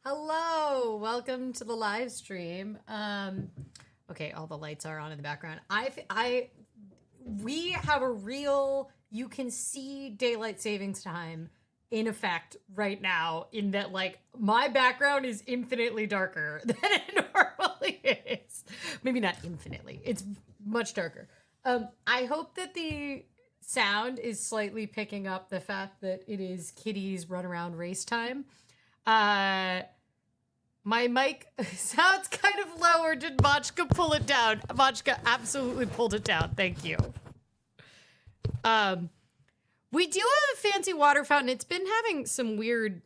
Hello, welcome to the live stream. Okay, all the lights are on in the background. We have a real, you can see daylight savings time in effect right now. In that, like, my background is infinitely darker than it normally is. Maybe not infinitely; it's much darker. I hope that the sound is slightly picking up the fact that it is Kitty's run around race time. My mic sounds kind of low, or did Machka pull it down? Machka absolutely pulled it down. Thank you. We do have a fancy water fountain. It's been having some weird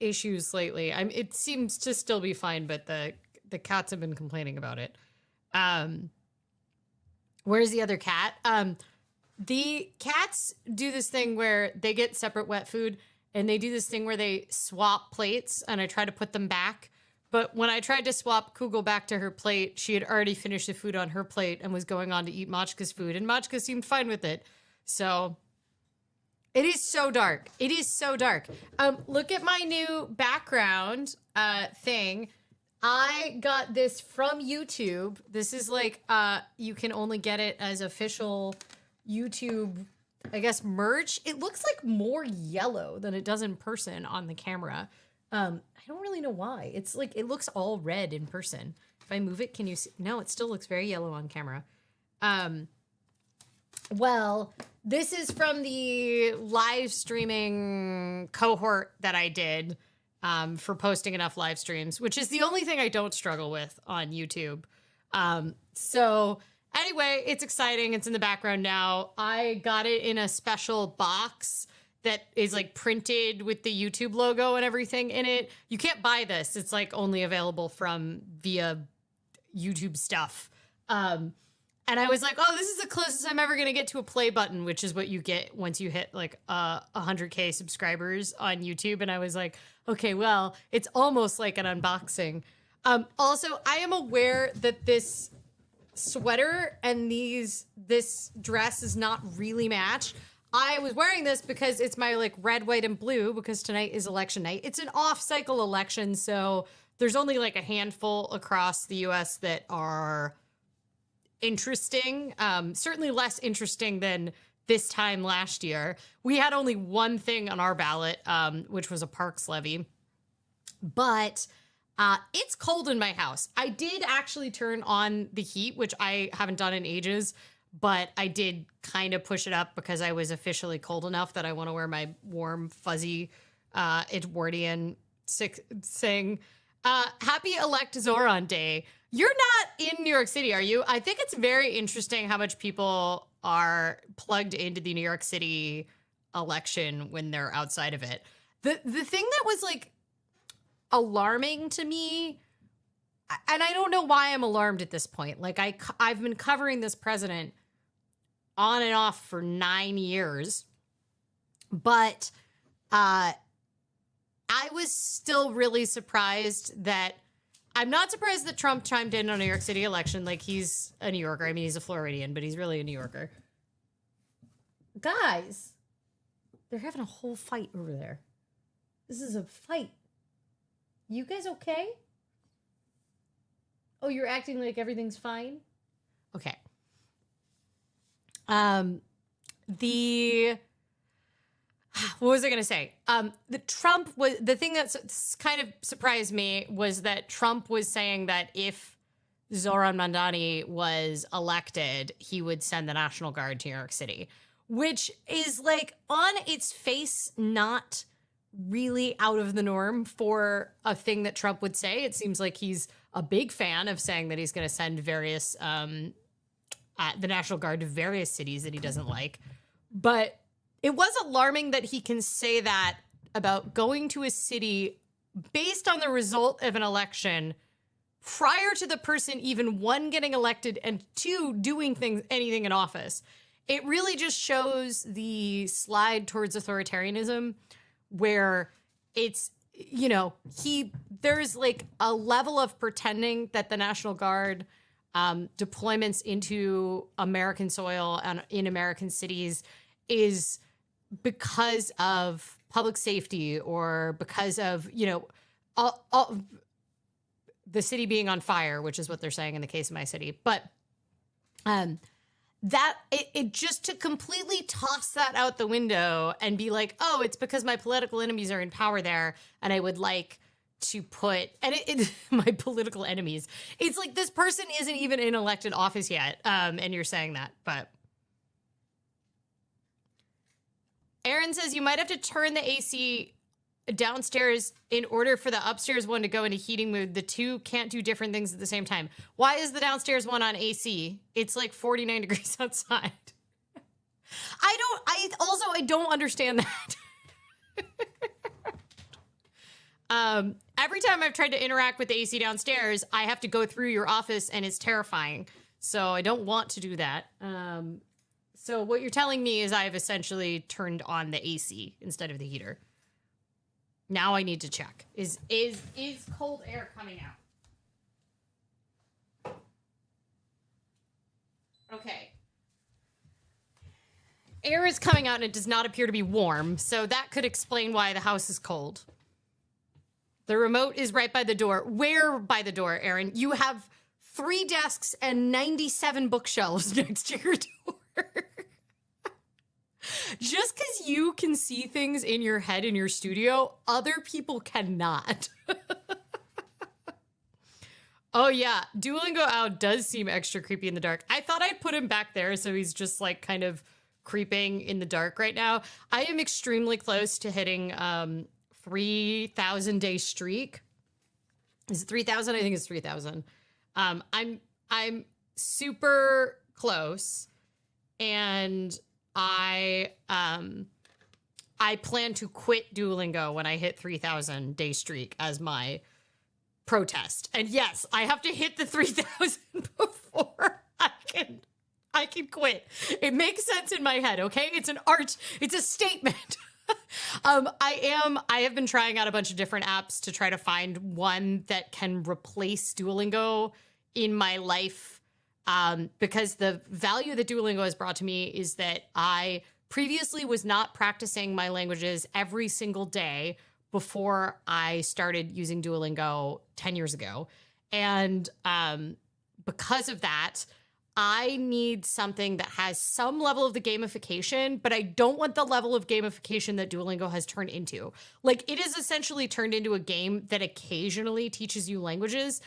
issues lately. It seems to still be fine, but the cats have been complaining about it. Where's the other cat? The cats do this thing where they get separate wet food, and they do this thing where they swap plates, and I try to put them back. But when I tried to swap Kugel back to her plate, she had already finished the food on her plate and was going on to eat Machka's food, and Machka seemed fine with it. So it is so dark. It is so dark. Look at my new background thing. I got this from YouTube. This is like, you can only get it as official YouTube, I guess, merch. It looks like more yellow than it does in person on the camera. I don't really know why. It's like, it looks all red in person. If I move it, can you see? No, it still looks very yellow on camera. Well, this is from the live streaming cohort that I did for posting enough live streams, which is the only thing I don't struggle with on YouTube. So anyway, it's exciting. It's in the background now. I got it in a special box that is like printed with the YouTube logo and everything in it. You can't buy this. It's like only available via YouTube stuff. And I was like, oh, this is the closest I'm ever going to get to a play button, which is what you get once you hit like 100K subscribers on YouTube. And I was like, okay, well, it's almost like an unboxing. Also, I am aware that this sweater and this dress is not really match. I was wearing this because it's my like red, white, and blue, because tonight is election night. It's an off-cycle election, so there's only like a handful across the U.S. that are interesting. Certainly less interesting than this time last year. We had only one thing on our ballot, which was a parks levy. But it's cold in my house. I did actually turn on the heat, which I haven't done in ages, but I did kind of push it up because I was officially cold enough that I want to wear my warm, fuzzy Edwardian sing. Happy Elect Zoran Day. You're not in New York City, are you? I think it's very interesting how much people are plugged into the New York City election when they're outside of it. The thing that was like alarming to me, and I don't know why I'm alarmed at this point. Like I've been covering this president on and off for 9 years, but I was still really surprised that I'm not surprised that Trump chimed in on a New York City election. Like, he's a New Yorker. I mean, he's a Floridian, but he's really a New Yorker. Guys, they're having a whole fight over there. This is a fight. You guys okay? Oh, you're acting like everything's fine? Okay. What was I going to say? The thing that kind of surprised me was that Trump was saying that if Zoran Mandani was elected, he would send the National Guard to New York City, which is like on its face not really out of the norm for a thing that Trump would say. It seems like he's a big fan of saying that he's going to send various the National Guard to various cities that he doesn't like. But it was alarming that he can say that about going to a city based on the result of an election prior to the person even, one, getting elected, and two, doing anything in office. It really just shows the slide towards authoritarianism, where it's, you know, there's like a level of pretending that the National Guard deployments into American soil and in American cities is because of public safety or because of, you know, all, the city being on fire, which is what they're saying in the case of my city. But that it just to completely toss that out the window and be like, oh, it's because my political enemies are in power there, and I would like to put my political enemies. It's like this person isn't even in elected office yet, and you're saying that. But Aaron says you might have to turn the AC downstairs in order for the upstairs one to go into heating mode. The two can't do different things at the same time. Why is the downstairs one on AC? It's like 49 degrees outside. I don't understand that. Every time I've tried to interact with the AC downstairs, I have to go through your office and it's terrifying. So I don't want to do that. So what you're telling me is I've essentially turned on the AC instead of the heater. Now I need to check. Is cold air coming out? Okay. Air is coming out and it does not appear to be warm, so that could explain why the house is cold. The remote is right by the door. Where by the door, Aaron? You have 3 desks and 97 bookshelves next to your door. Just because you can see things in your head in your studio, other people cannot. Oh yeah, Duolingo Owl does seem extra creepy in the dark. I thought I'd put him back there so he's just like kind of creeping in the dark right now. I am extremely close to hitting 3,000 day streak. Is it 3,000? I think it's 3,000. I'm super close, and I plan to quit Duolingo when I hit 3,000 day streak as my protest. And yes, I have to hit the 3,000 before I can quit. It makes sense in my head, okay? It's an art. It's a statement. I have been trying out a bunch of different apps to try to find one that can replace Duolingo in my life. Because the value that Duolingo has brought to me is that I previously was not practicing my languages every single day before I started using Duolingo 10 years ago. And because of that, I need something that has some level of the gamification, but I don't want the level of gamification that Duolingo has turned into. Like, it is essentially turned into a game that occasionally teaches you languages.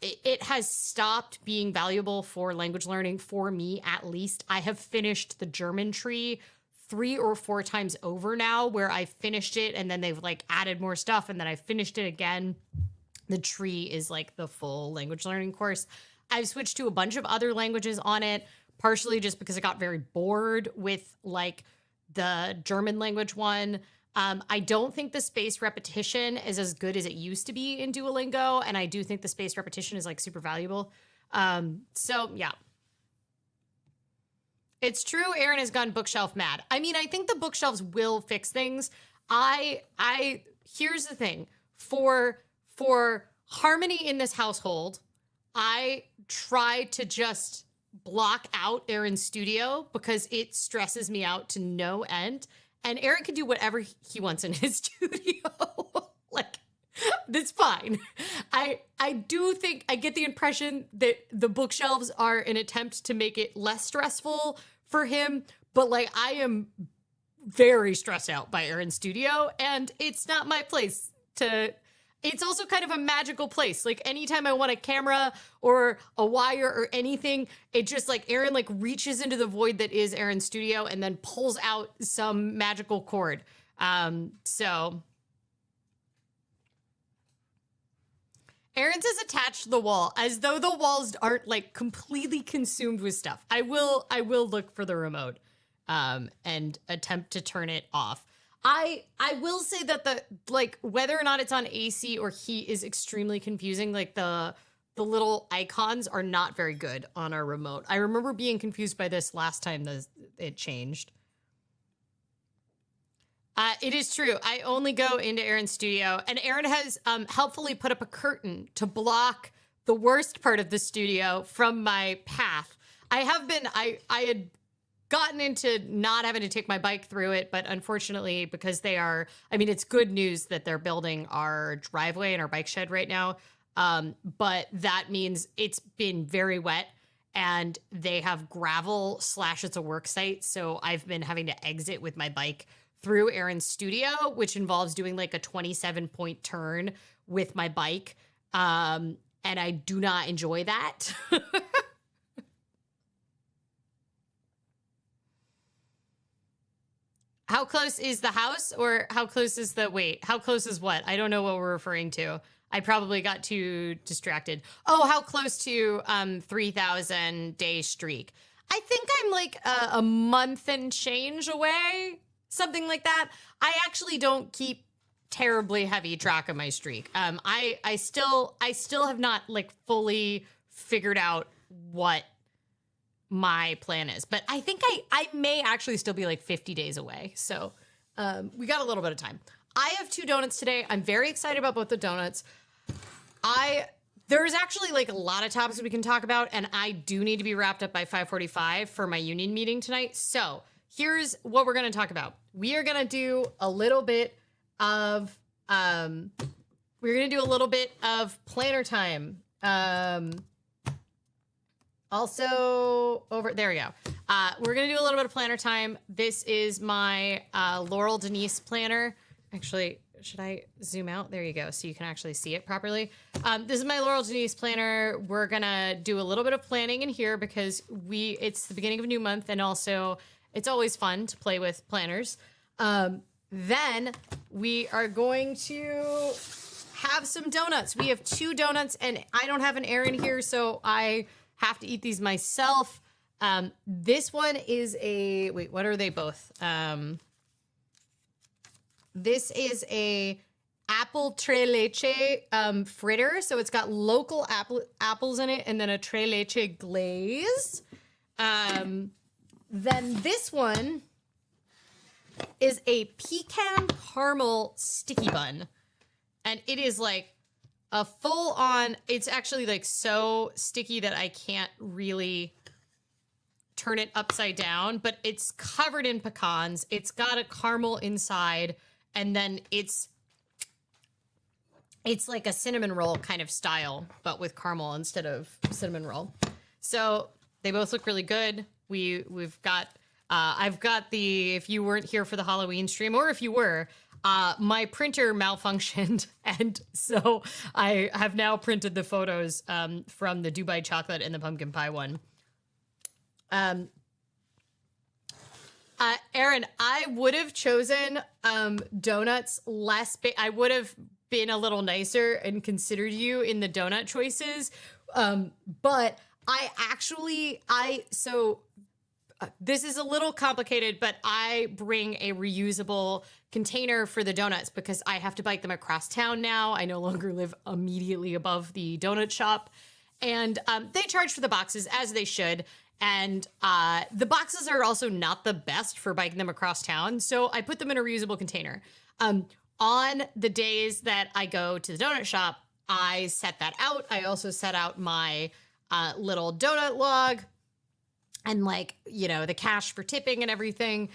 It has stopped being valuable for language learning for me, at least. I have finished the German tree 3 or 4 times over now, where I finished it and then they've like added more stuff and then I finished it again. The tree is like the full language learning course. I've switched to a bunch of other languages on it, partially just because I got very bored with like the German language one. I don't think the spaced repetition is as good as it used to be in Duolingo, and I do think the spaced repetition is like super valuable. So yeah. It's true Aaron has gone bookshelf mad. I mean, I think the bookshelves will fix things. Here's the thing. For harmony in this household, I try to just block out Aaron's studio because it stresses me out to no end. And Aaron can do whatever he wants in his studio. Like, that's fine. I do think, I get the impression that the bookshelves are an attempt to make it less stressful for him. But like, I am very stressed out by Aaron's studio, and it's not my place to... It's also kind of a magical place. Like, anytime I want a camera or a wire or anything, it just like Aaron like reaches into the void that is Aaron's studio and then pulls out some magical cord. So Aaron says attached to the wall, as though the walls aren't like completely consumed with stuff. I will look for the remote and attempt to turn it off. I will say that the like whether or not it's on AC or heat is extremely confusing. Like the little icons are not very good on our remote. I remember being confused by this last time it changed. It is true. I only go into Aaron's studio, and Aaron has helpfully put up a curtain to block the worst part of the studio from my path. I had gotten into not having to take my bike through it, but unfortunately, because it's good news that they're building our driveway and our bike shed right now. But that means it's been very wet and they have gravel / it's a work site. So I've been having to exit with my bike through Aaron's studio, which involves doing like a 27-point turn with my bike. And I do not enjoy that. How close is the house, or how close is how close is what? I don't know what we're referring to. I probably got too distracted. Oh, how close to 3,000 day streak. I think I'm like a month and change away, something like that. I actually don't keep terribly heavy track of my streak. I still have not like fully figured out what my plan is, but I think I may actually still be like 50 days away. So we got a little bit of time. I have 2 donuts today. I'm very excited about both the donuts. There's actually like a lot of topics we can talk about, and I do need to be wrapped up by 5:45 for my union meeting tonight. So here's what we're going to talk about. We are going to do a little bit of planner time. Also, there we go. We're going to do a little bit of planner time. This is my Laurel Denise planner. Actually, should I zoom out? There you go. So you can actually see it properly. This is my Laurel Denise planner. We're going to do a little bit of planning in here because it's the beginning of a new month, and also it's always fun to play with planners. Then we are going to have some donuts. We have 2 donuts, and I don't have an Aaron here, so I have to eat these myself. This one is what are they both? This is a apple tres leche fritter. So it's got local apples in it, and then a tres leche glaze. Then this one is a pecan caramel sticky bun. And it is like a full on, it's actually like so sticky that I can't really turn it upside down, but it's covered in pecans. It's got a caramel inside, and then it's like a cinnamon roll kind of style, but with caramel instead of cinnamon roll. So they both look really good. We've got, I've got if you weren't here for the Halloween stream, or if you were, my printer malfunctioned, and so I have now printed the photos from the Dubai chocolate and the pumpkin pie one. Aaron, I would have chosen donuts less big. I would have been a little nicer and considered you in the donut choices, but this is a little complicated, but I bring a reusable container for the donuts because I have to bike them across town now. I no longer live immediately above the donut shop, and they charge for the boxes, as they should. And the boxes are also not the best for biking them across town, so I put them in a reusable container. On the days that I go to the donut shop, I set that out. I also set out my little donut log and the cash for tipping and everything.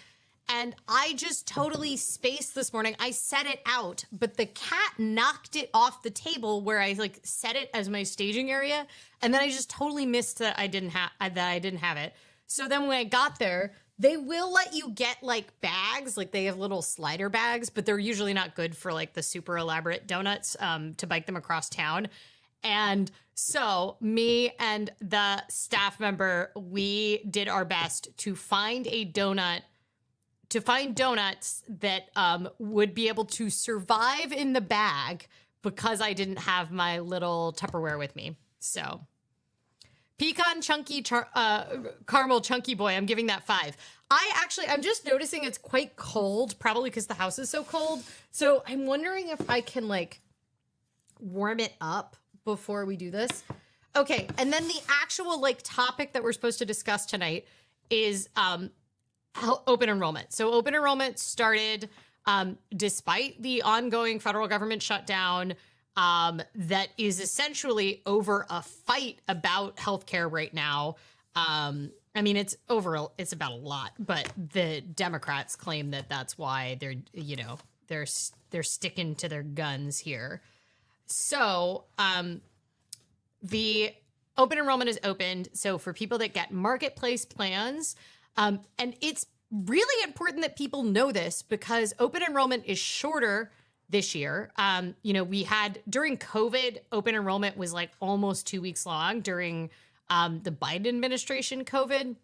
And I just totally spaced this morning. I set it out, but the cat knocked it off the table where I set it as my staging area. And then I just totally missed that I didn't have it. So then when I got there, they will let you get bags. They have little slider bags, but they're usually not good for the super elaborate donuts to bike them across town. And so me and the staff member, we did our best to find donuts that would be able to survive in the bag because I didn't have my little Tupperware with me. So pecan chunky caramel chunky boy, I'm giving that 5. I'm just noticing it's quite cold, probably because the house is so cold. So I'm wondering if I can warm it up before we do this. Okay, and then the actual topic that we're supposed to discuss tonight is open enrollment. So open enrollment started despite the ongoing federal government shutdown that is essentially over a fight about healthcare right now. I mean, it's about a lot, but the Democrats claim that that's why they're sticking to their guns here. So, the open enrollment is opened. So for people that get marketplace plans, and it's really important that people know this because open enrollment is shorter this year. We had during COVID, open enrollment was like almost 2 weeks long during the Biden administration COVID.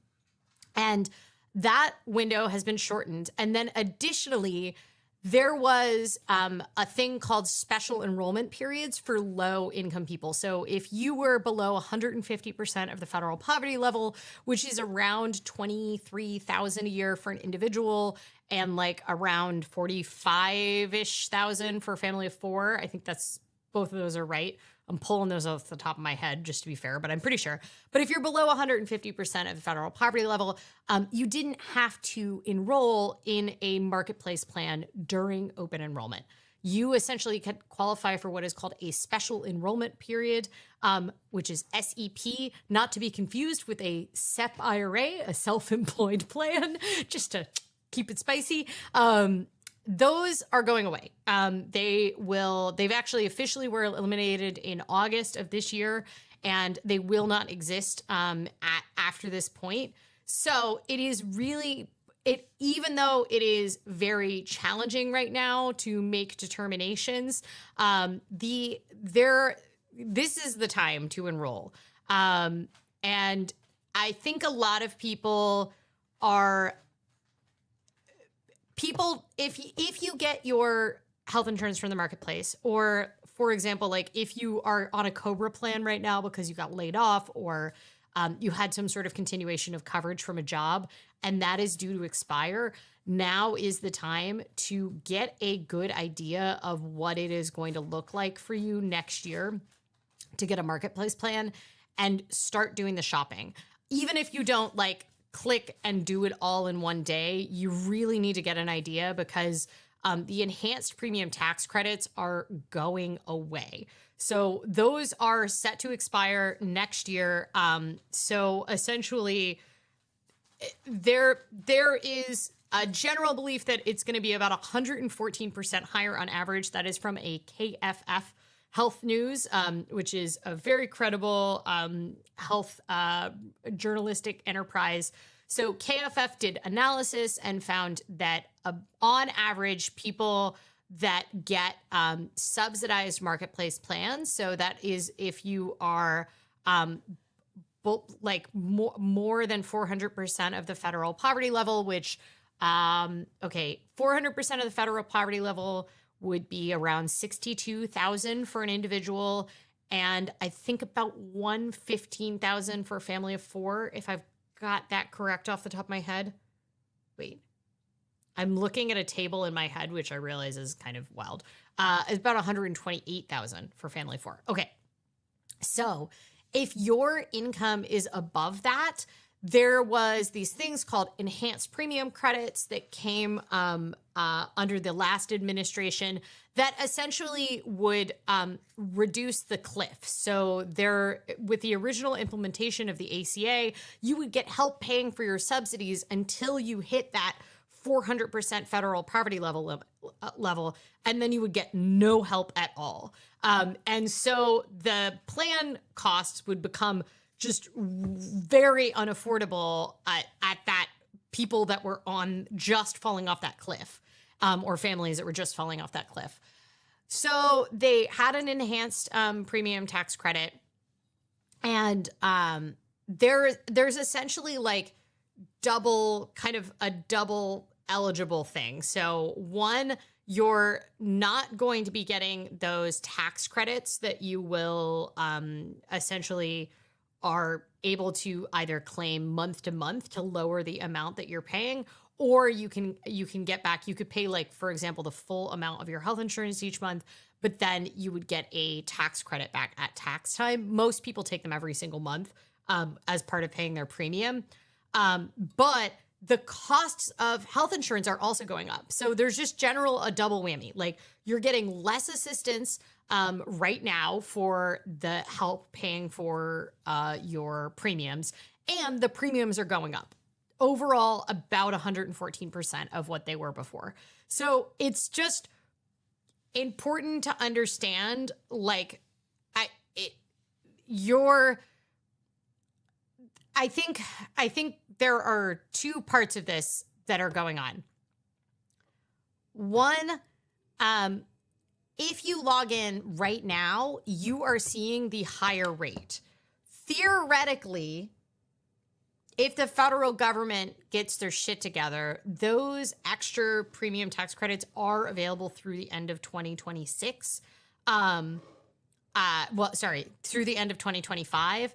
And that window has been shortened. And then additionally, there was a thing called special enrollment periods for low income people. So if you were below 150% of the federal poverty level, which is around $23,000 a year for an individual and like around 45-ish thousand for a family of four, I think that's both of those are right. I'm pulling those off the top of my head, just to be fair, but I'm pretty sure. But if you're below 150% of the federal poverty level, you didn't have to enroll in a marketplace plan during open enrollment. You essentially could qualify for what is called a special enrollment period, which is SEP, not to be confused with a SEP IRA, a self-employed plan, just to keep it spicy. Those are going away. They've actually officially were eliminated in August of this year, and they will not exist after this point. So it is really, even though it is very challenging right now to make determinations, this is the time to enroll. And I think a lot of people if you get your health insurance from the marketplace, or for example, like if you are on a COBRA plan right now because you got laid off or you had some sort of continuation of coverage from a job and that is due to expire, now is the time to get a good idea of what it is going to look like for you next year to get a marketplace plan and start doing the shopping. Even if you don't like click and do it all in one day, you really need to get an idea because the enhanced premium tax credits are going away. So those are set to expire next year. So essentially, there is a general belief that it's going to be about 114% higher on average. That is from a KFF Health News, which is a very credible health journalistic enterprise. So KFF did analysis and found that on average, people that get subsidized marketplace plans, so that is if you are like more than 400% of the federal poverty level, which 400% of the federal poverty level would be around 62,000 for an individual, and I think about 115,000 for a family of four, if I've got that correct off the top of my head. Wait, I'm looking at a table in my head, which I realize is kind of wild. It's about 128,000 for family of four. Okay, so if your income is above that, there was these things called enhanced premium credits that came under the last administration that essentially would reduce the cliff. So with the original implementation of the ACA, you would get help paying for your subsidies until you hit that 400% federal poverty level, and then you would get no help at all. And so the plan costs would become just very unaffordable at that people that were on just falling off that cliff, or families that were just falling off that cliff. So they had an enhanced premium tax credit, and there's essentially like double eligible thing. So one, you're not going to be getting those tax credits that you will essentially are able to either claim month to month to lower the amount that you're paying, or you can get back, you could pay, like, for example, the full amount of your health insurance each month, but then you would get a tax credit back at tax time. Most people take them every single month as part of paying their premium. But the costs of health insurance are also going up. So there's just a double whammy. Like, you're getting less assistance right now for the help paying for your premiums. and the premiums are going up. Overall, about 114% of what they were before. So it's just important to understand, like, I think there are two parts of this that are going on. One, if you log in right now, you are seeing the higher rate. Theoretically, if the federal government gets their shit together, those extra premium tax credits are available through the end of 2026. Through the end of 2025.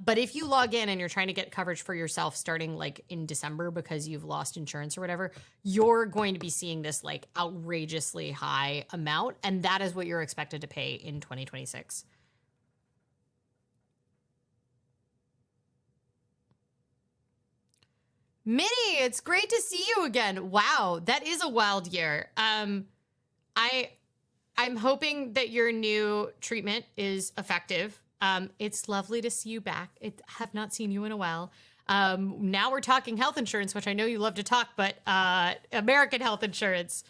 But if you log in and you're trying to get coverage for yourself starting like in December because you've lost insurance or whatever, you're going to be seeing this like outrageously high amount. And that is what you're expected to pay in 2026. Minnie, it's great to see you again. Wow, that is a wild year. I'm hoping that your new treatment is effective. It's lovely to see you back. I have not seen you in a while. Now we're talking health insurance, which I know you love to talk, but American health insurance.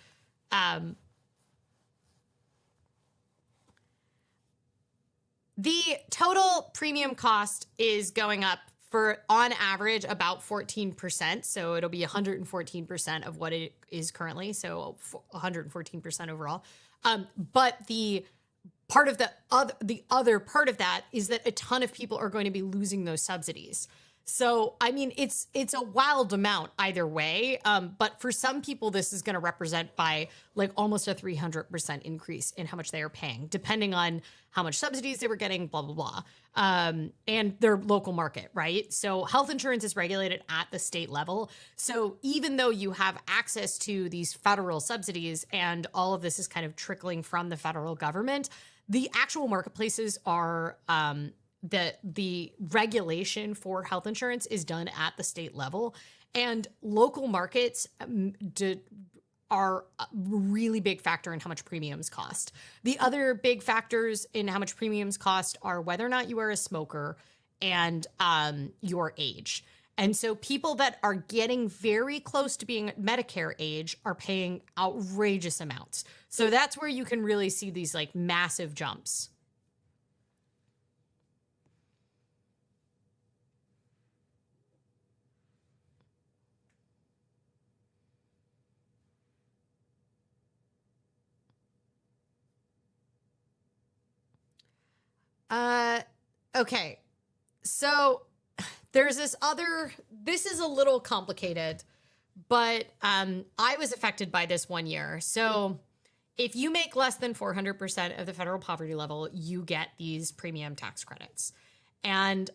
The total premium cost is going up for, on average, about 14%. So it'll be 114% of what it is currently. So 114% overall. But the other part of that is that a ton of people are going to be losing those subsidies. So, I mean, it's a wild amount either way. But for some people, this is going to represent by like almost a 300% increase in how much they are paying, depending on how much subsidies they were getting, blah, blah, blah. And their local market, right? So health insurance is regulated at the state level. So even though you have access to these federal subsidies and all of this is kind of trickling from the federal government, the actual marketplaces are the regulation for health insurance is done at the state level, and local markets are a really big factor in how much premiums cost. The other big factors in how much premiums cost are whether or not you are a smoker and your age. And so people that are getting very close to being Medicare age are paying outrageous amounts. So that's where you can really see these like massive jumps. Okay. So there's this is a little complicated, but I was affected by this one year. So if you make less than 400% of the federal poverty level, you get these premium tax credits. And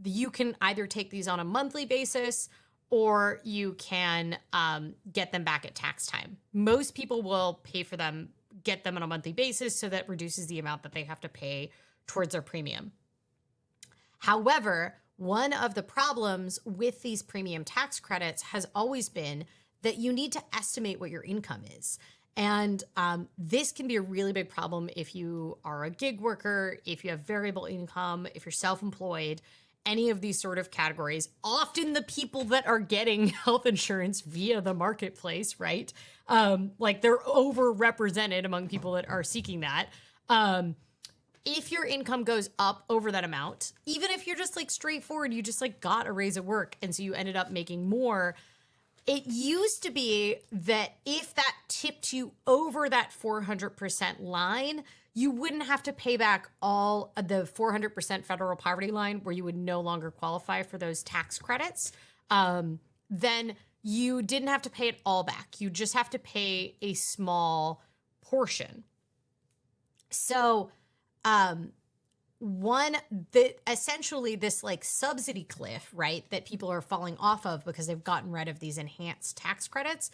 you can either take these on a monthly basis or you can get them back at tax time. Most people will pay for them, get them on a monthly basis, so that reduces the amount that they have to pay towards their premium. However, one of the problems with these premium tax credits has always been that you need to estimate what your income is. And this can be a really big problem if you are a gig worker, if you have variable income, if you're self-employed, any of these sort of categories. Often the people that are getting health insurance via the marketplace, right? Like they're overrepresented among people that are seeking that. If your income goes up over that amount, even if you're just like straightforward, you just like got a raise at work and so you ended up making more, it used to be that if that tipped you over that 400% line, you wouldn't have to pay back all of the 400% federal poverty line where you would no longer qualify for those tax credits. Then you didn't have to pay it all back. You just have to pay a small portion. So, essentially this like subsidy cliff, right, that people are falling off of because they've gotten rid of these enhanced tax credits,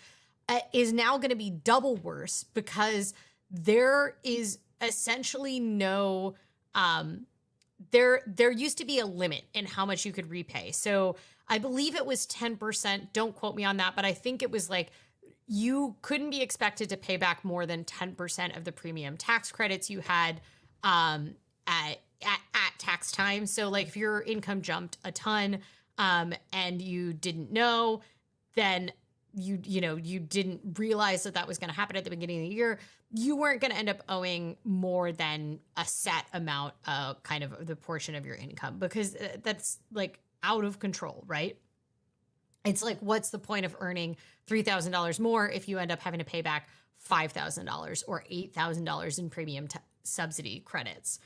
is now going to be double worse because there is essentially no, there used to be a limit in how much you could repay. So I believe it was 10%. Don't quote me on that, but I think it was like you couldn't be expected to pay back more than 10% of the premium tax credits you had at tax time. So like if your income jumped a ton and you didn't know, then you didn't realize that that was going to happen at the beginning of the year, you weren't going to end up owing more than a set amount, kind of the portion of your income, because that's like out of control, right? It's like, what's the point of earning $3,000 more if you end up having to pay back $5,000 or $8,000 in premium subsidy credits?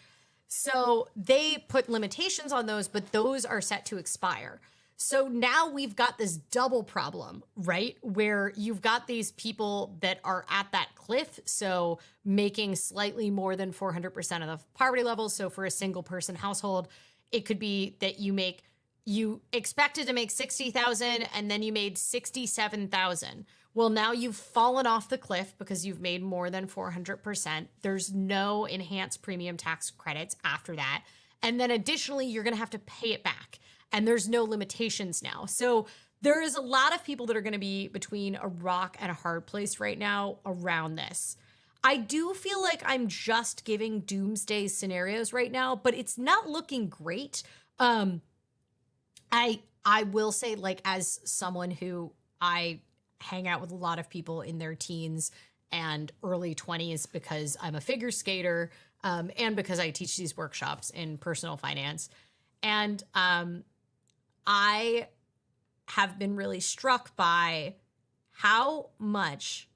So they put limitations on those, but those are set to expire. So now we've got this double problem, right? Where you've got these people that are at that cliff, so making slightly more than 400% of the poverty level. So for a single person household, it could be that you expected to make 60,000 and then you made 67,000. Well, now you've fallen off the cliff because you've made more than 400%. There's no enhanced premium tax credits after that. And then additionally, you're going to have to pay it back. And there's no limitations now. So there is a lot of people that are going to be between a rock and a hard place right now around this. I do feel like I'm just giving doomsday scenarios right now, but it's not looking great. I will say, like, as someone who I hang out with a lot of people in their teens and early 20s because I'm a figure skater, and because I teach these workshops in personal finance. And I have been really struck by how much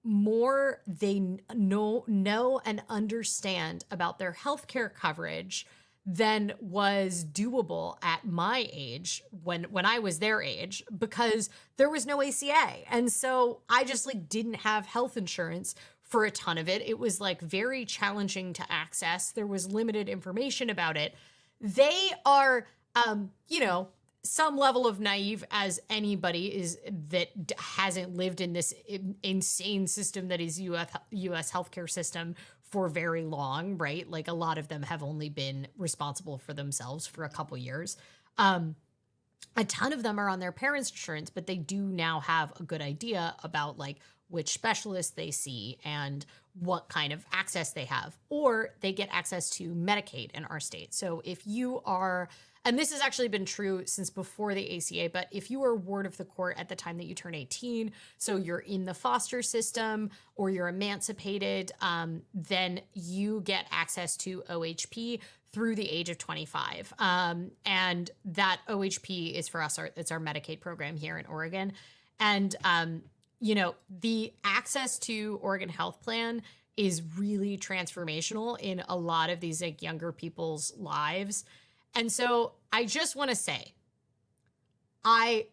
more they know and understand about their healthcare coverage than was doable at my age when I was their age, because there was no ACA. And so I just like didn't have health insurance for a ton of it. It was like very challenging to access. There was limited information about it. They are, some level of naive as anybody is that hasn't lived in this insane system that is U.S. healthcare system for very long, right? Like a lot of them have only been responsible for themselves for a couple years. A ton of them are on their parents' insurance, but they do now have a good idea about like which specialists they see and what kind of access they have, or they get access to Medicaid in our state. So if you are, and this has actually been true since before the ACA, but if you are ward of the court at the time that you turn 18, so you're in the foster system or you're emancipated, then you get access to OHP through the age of 25. And that OHP is for us, it's our Medicaid program here in Oregon. And, the access to Oregon Health Plan is really transformational in a lot of these like younger people's lives. And so I just want to say, I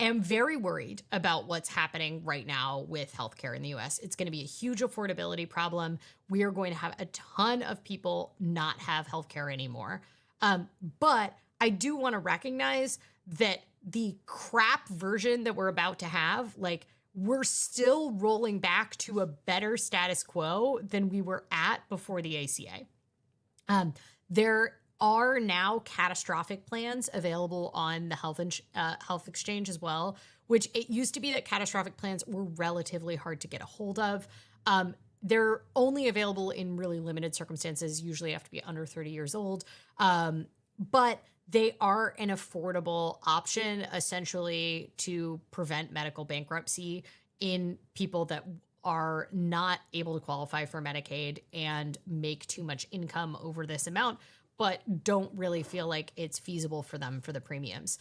am very worried about what's happening right now with healthcare in the US. It's going to be a huge affordability problem. We are going to have a ton of people not have healthcare anymore. But I do want to recognize that the crap version that we're about to have, like, we're still rolling back to a better status quo than we were at before the ACA. There are now catastrophic plans available on the health exchange as well, which it used to be that catastrophic plans were relatively hard to get a hold of. They're only available in really limited circumstances. Usually you have to be under 30 years old. But they are an affordable option, essentially, to prevent medical bankruptcy in people that are not able to qualify for Medicaid and make too much income over this amount, but don't really feel like it's feasible for them for the premiums.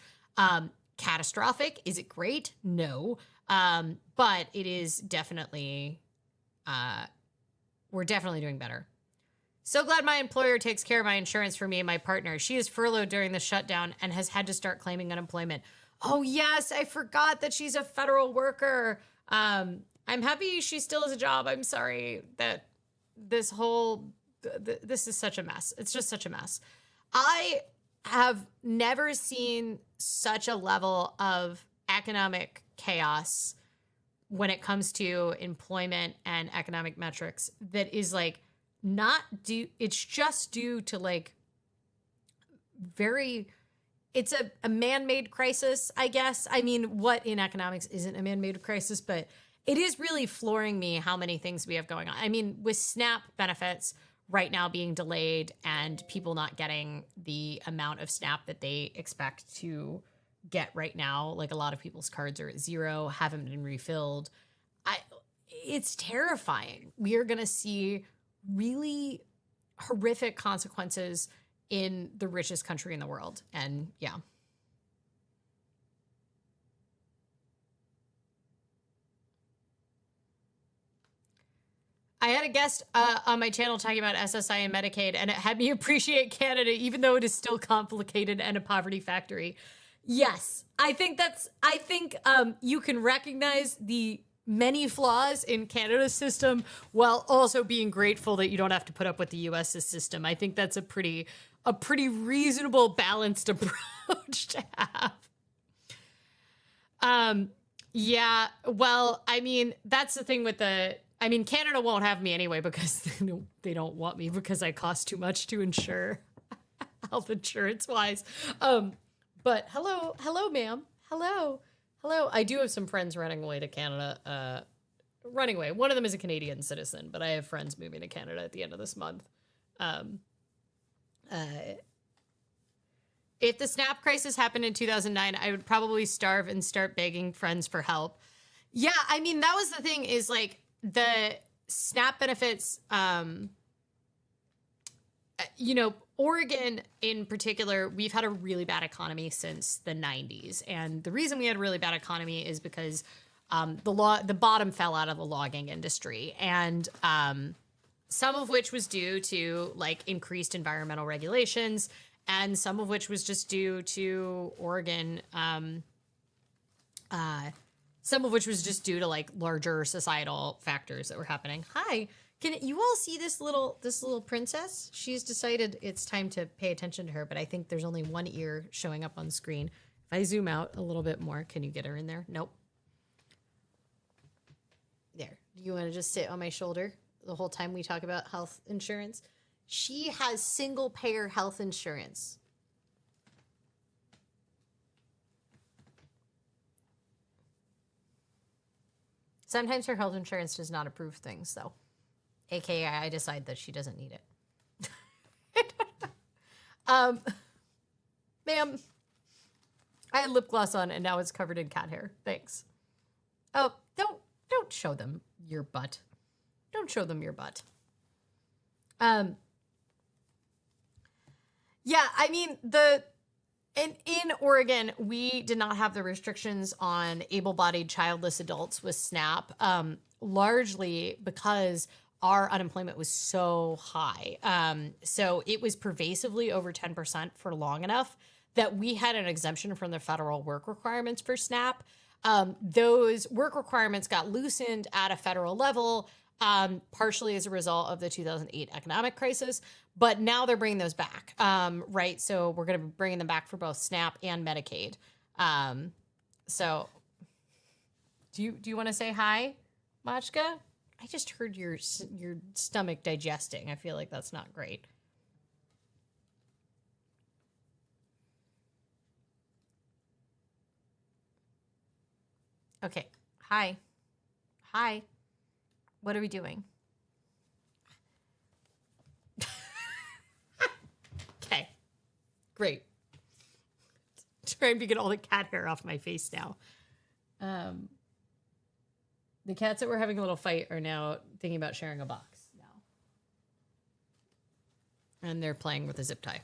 Catastrophic, is it great? No. But it is definitely, we're definitely doing better. So glad my employer takes care of my insurance for me and my partner. She is furloughed during the shutdown and has had to start claiming unemployment. Oh, yes, I forgot that she's a federal worker. I'm happy she still has a job. I'm sorry that this is such a mess. It's just such a mess. I have never seen such a level of economic chaos when it comes to employment and economic metrics that is like, it's just due to like it's a man-made crisis, I guess. I mean, what in economics isn't a man-made crisis, but it is really flooring me how many things we have going on. I mean, with SNAP benefits, right now being delayed and people not getting the amount of SNAP that they expect to get right now. Like a lot of people's cards are at 0, haven't been refilled. It's terrifying. We are going to see really horrific consequences in the richest country in the world. And yeah. I had a guest on my channel talking about SSI and Medicaid, and it had me appreciate Canada, even though it is still complicated and a poverty factory. Yes, I think you can recognize the many flaws in Canada's system while also being grateful that you don't have to put up with the U.S.'s system. I think that's a pretty reasonable, balanced approach to have. Yeah, well, I mean, that's the thing with Canada won't have me anyway because they don't want me because I cost too much to insure, health insurance wise. But hello, ma'am. Hello. I do have some friends running away to Canada. Running away. One of them is a Canadian citizen, but I have friends moving to Canada at the end of this month. If the SNAP crisis happened in 2009, I would probably starve and start begging friends for help. Yeah, I mean, that was the thing is like the SNAP benefits, Oregon in particular, we've had a really bad economy since the 90s. And the reason we had a really bad economy is because the bottom fell out of the logging industry. And some of which was due to like increased environmental regulations, and some of which was just due to Oregon, some of which was just due to like larger societal factors that were happening. Hi. Can you all see this little princess? She's decided it's time to pay attention to her, but I think there's only one ear showing up on screen. If I zoom out a little bit more, can you get her in there? Nope. There. Do you want to just sit on my shoulder the whole time we talk about health insurance? She has single payer health insurance. Sometimes her health insurance does not approve things, though. AKA, I decide that she doesn't need it. Ma'am, I had lip gloss on and now it's covered in cat hair. Thanks. Oh, don't show them your butt. Don't show them your butt. Yeah, I mean, in Oregon, we did not have the restrictions on able-bodied childless adults with SNAP, largely because our unemployment was so high. So it was pervasively over 10% for long enough that we had an exemption from the federal work requirements for SNAP. Those work requirements got loosened at a federal level, partially as a result of the 2008 economic crisis, but now they're bringing those back, right? So we're going to be bringing them back for both SNAP and Medicaid. So do you want to say hi, Machka? I just heard your stomach digesting. I feel like that's not great. Okay. Hi. What are we doing? Okay. Great. Trying to get all the cat hair off my face now. The cats that were having a little fight are now thinking about sharing a box now. And they're playing with a zip tie.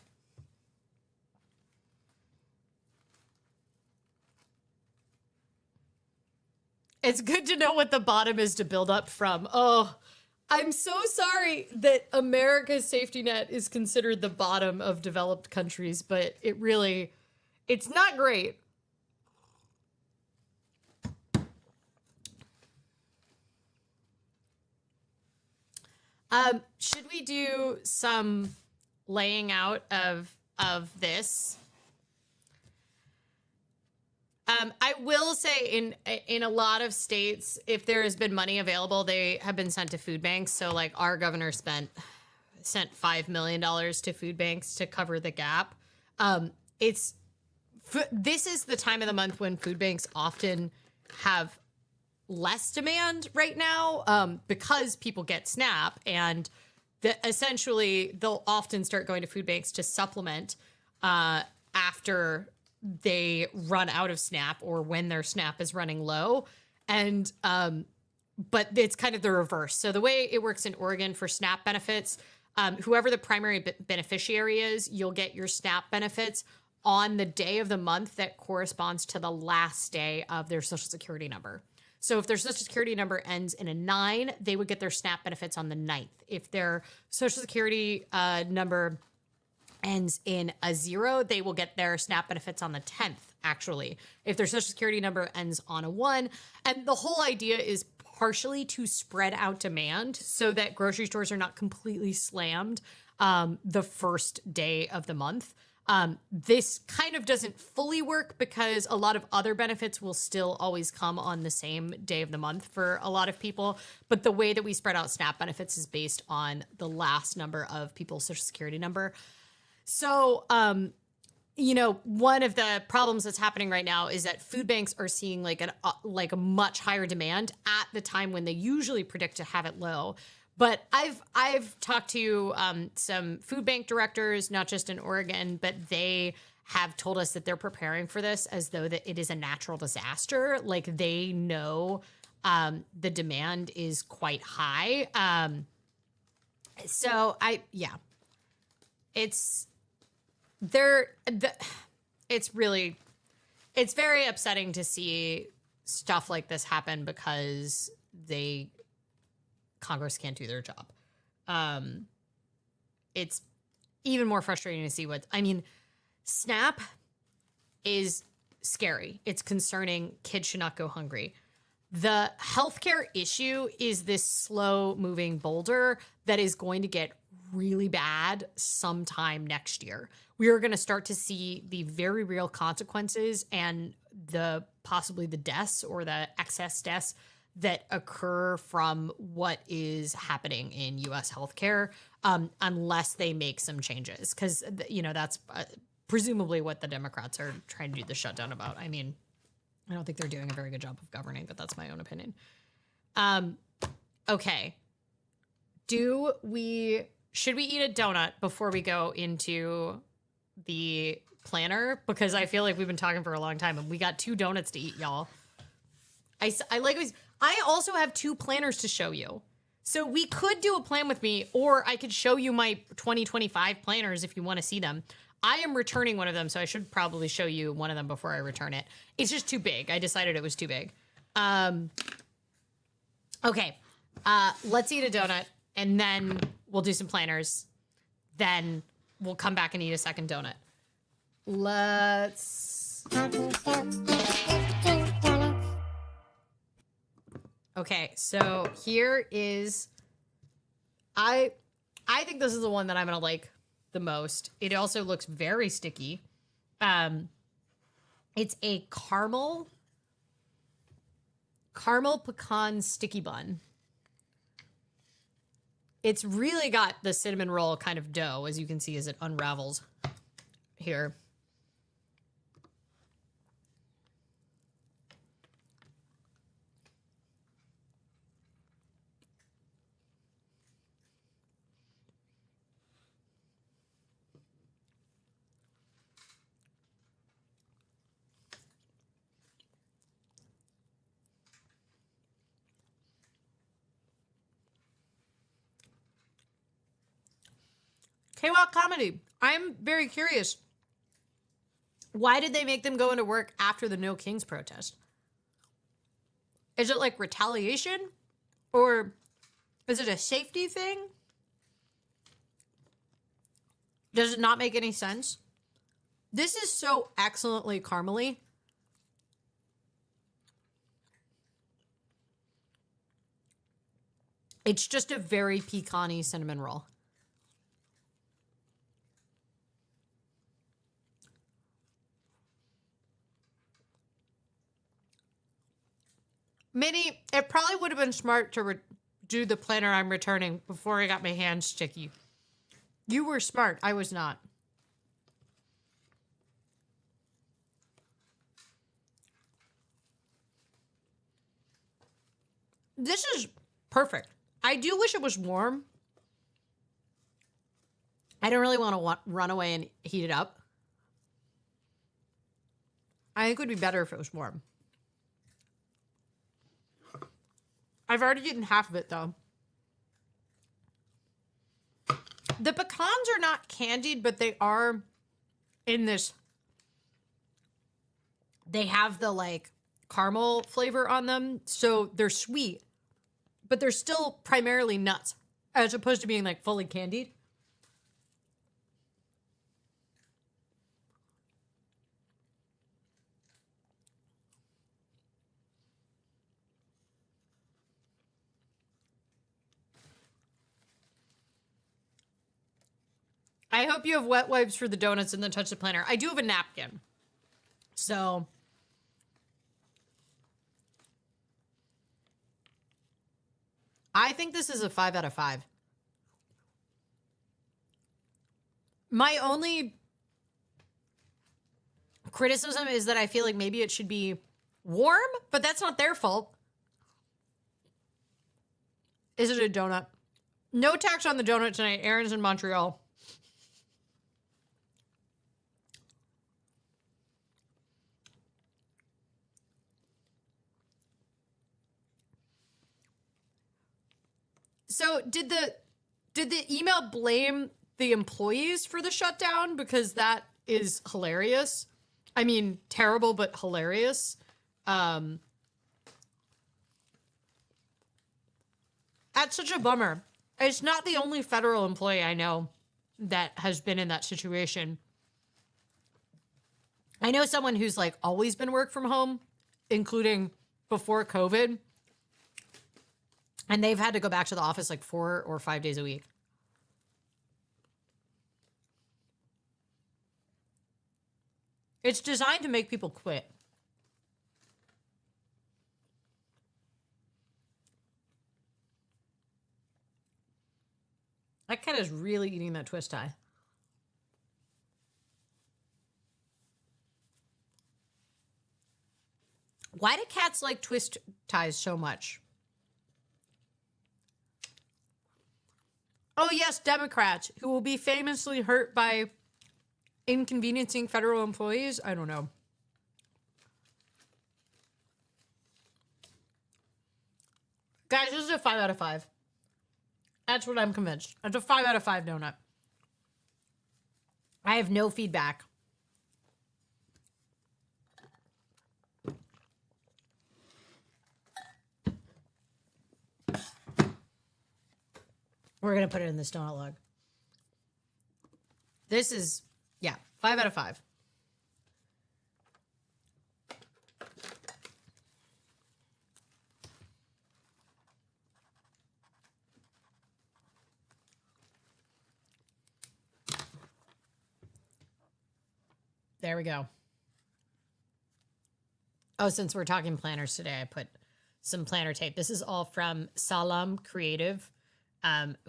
It's good to know what the bottom is to build up from. Oh, I'm so sorry that America's safety net is considered the bottom of developed countries, but it's not great. Should we do some laying out of this? I will say in a lot of states, if there has been money available, they have been sent to food banks. So like our governor sent $5 million to food banks to cover the gap. This is the time of the month when food banks often have less demand right now, because people get SNAP and essentially they'll often start going to food banks to supplement after they run out of SNAP or when their SNAP is running low. And but it's kind of the reverse. So the way it works in Oregon for SNAP benefits, whoever the primary beneficiary is, you'll get your SNAP benefits on the day of the month that corresponds to the last day of their Social Security number. So if their Social Security number ends in a 9, they would get their SNAP benefits on the 9th. If their Social Security number ends in a 0, they will get their SNAP benefits on the 10th, actually. If their Social Security number ends on a 1. And the whole idea is partially to spread out demand so that grocery stores are not completely slammed the first day of the month. This kind of doesn't fully work because a lot of other benefits will still always come on the same day of the month for a lot of people. But the way that we spread out SNAP benefits is based on the last number of people's Social Security number. So, one of the problems that's happening right now is that food banks are seeing like a much higher demand at the time when they usually predict to have it low. But I've talked to some food bank directors, not just in Oregon, but they have told us that they're preparing for this as though that it is a natural disaster. Like they know the demand is quite high. It's very upsetting to see stuff like this happen because Congress can't do their job. It's even more frustrating to see SNAP is scary. It's concerning. Kids should not go hungry. The healthcare issue is this slow moving boulder that is going to get really bad sometime next year. We are going to start to see the very real consequences and possibly the deaths or the excess deaths that occur from what is happening in U.S. healthcare, unless they make some changes. Because, that's presumably what the Democrats are trying to do the shutdown about. I mean, I don't think they're doing a very good job of governing, but that's my own opinion. Okay. Should we eat a donut before we go into the planner? Because I feel like we've been talking for a long time and we got 2 donuts to eat, y'all. I also have 2 planners to show you. So we could do a plan with me, or I could show you my 2025 planners if you want to see them. I am returning one of them, so I should probably show you one of them before I return it. It's just too big. I decided it was too big. Okay. Let's eat a donut, and then we'll do some planners. Then we'll come back and eat a second donut. Okay, so here is, I think this is the one that I'm going to like the most. It also looks very sticky. It's a caramel pecan sticky bun. It's really got the cinnamon roll kind of dough, as you can see as it unravels here. K-Walk comedy. I'm very curious. Why did they make them go into work after the No Kings protest? Is it like retaliation? Or is it a safety thing? Does it not make any sense? This is so excellently caramely. It's just a very pecan-y cinnamon roll. Minnie, it probably would have been smart to do the planner I'm returning before I got my hands sticky. You were smart. I was not. This is perfect. I do wish it was warm. I don't really want to run away and heat it up. I think it would be better if it was warm. I've already eaten half of it, though. The pecans are not candied, but they are in this. They have the, like, caramel flavor on them, so they're sweet, but they're still primarily nuts, as opposed to being, like, fully candied. I hope you have wet wipes for the donuts and the touch the planner. I do have a napkin. So I think this is a 5 out of 5. My only criticism is that I feel like maybe it should be warm, but that's not their fault. Is it a donut? No tax on the donut tonight. Aaron's in Montreal. So did the email blame the employees for the shutdown? Because that is hilarious. I mean, terrible, but hilarious. That's such a bummer. It's not the only federal employee I know that has been in that situation. I know someone who's like always been work from home, including before COVID. And they've had to go back to the office like 4 or 5 days a week. It's designed to make people quit. That cat is really eating that twist tie. Why do cats like twist ties so much? Oh, yes, Democrats who will be famously hurt by inconveniencing federal employees. I don't know. Guys, this is a 5 out of 5. That's what I'm convinced. It's a 5 out of 5 donut. I have no feedback. We're going to put it in this donut log. This is, yeah, 5 out of 5. There we go. Oh, since we're talking planners today, I put some planner tape. This is all from Salam Creative.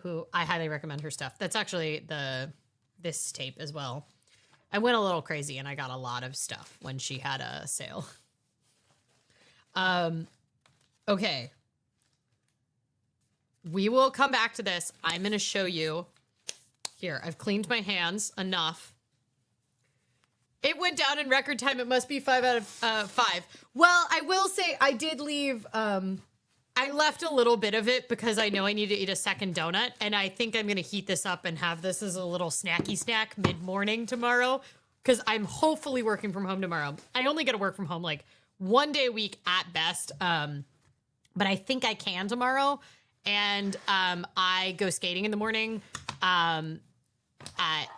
Who I highly recommend her stuff. That's actually this tape as well. I went a little crazy and I got a lot of stuff when she had a sale. Okay. We will come back to this. I'm going to show you. Here, I've cleaned my hands enough. It went down in record time. It must be 5 out of 5. Well, I will say I did leave... I left a little bit of it because I know I need to eat a second donut, and I think I'm going to heat this up and have this as a little snacky snack mid-morning tomorrow because I'm hopefully working from home tomorrow. I only get to work from home like 1 day a week at best, but I think I can tomorrow, and I go skating in the morning, and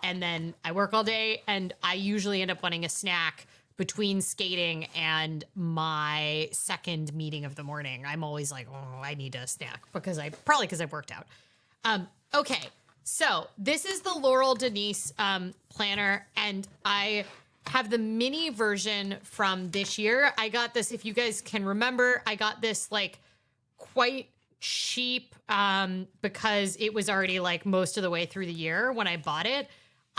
then I work all day, and I usually end up wanting a snack between skating and my second meeting of the morning. I'm always like, oh, I need a snack because I've worked out. Okay, so this is the Laurel Denise planner, and I have the mini version from this year. I got this, if you guys can remember, I got this like quite cheap because it was already like most of the way through the year when I bought it.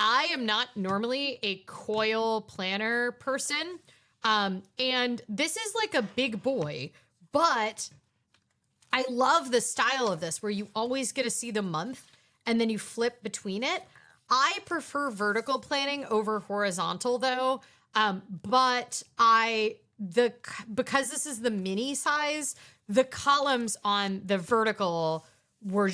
I am not normally a coil planner person, and this is like a big boy, but I love the style of this where you always get to see the month and then you flip between it. I prefer vertical planning over horizontal though. But because this is the mini size, the columns on the vertical were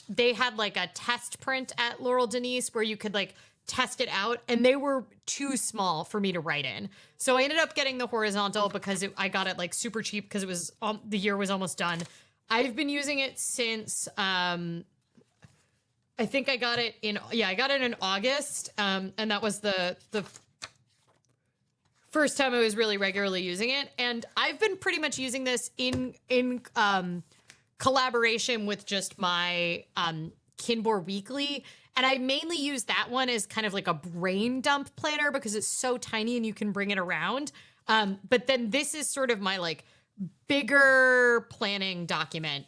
they had like a test print at Laurel Denise where you could like test it out, and they were too small for me to write in. So I ended up getting the horizontal because I got it like super cheap because it was the year was almost done. I've been using it since I think I got it in August, and that was the first time I was really regularly using it. And I've been pretty much using this in collaboration with just my Kinbor Weekly. And I mainly use that one as kind of like a brain dump planner because it's so tiny and you can bring it around. But then this is sort of my like bigger planning document.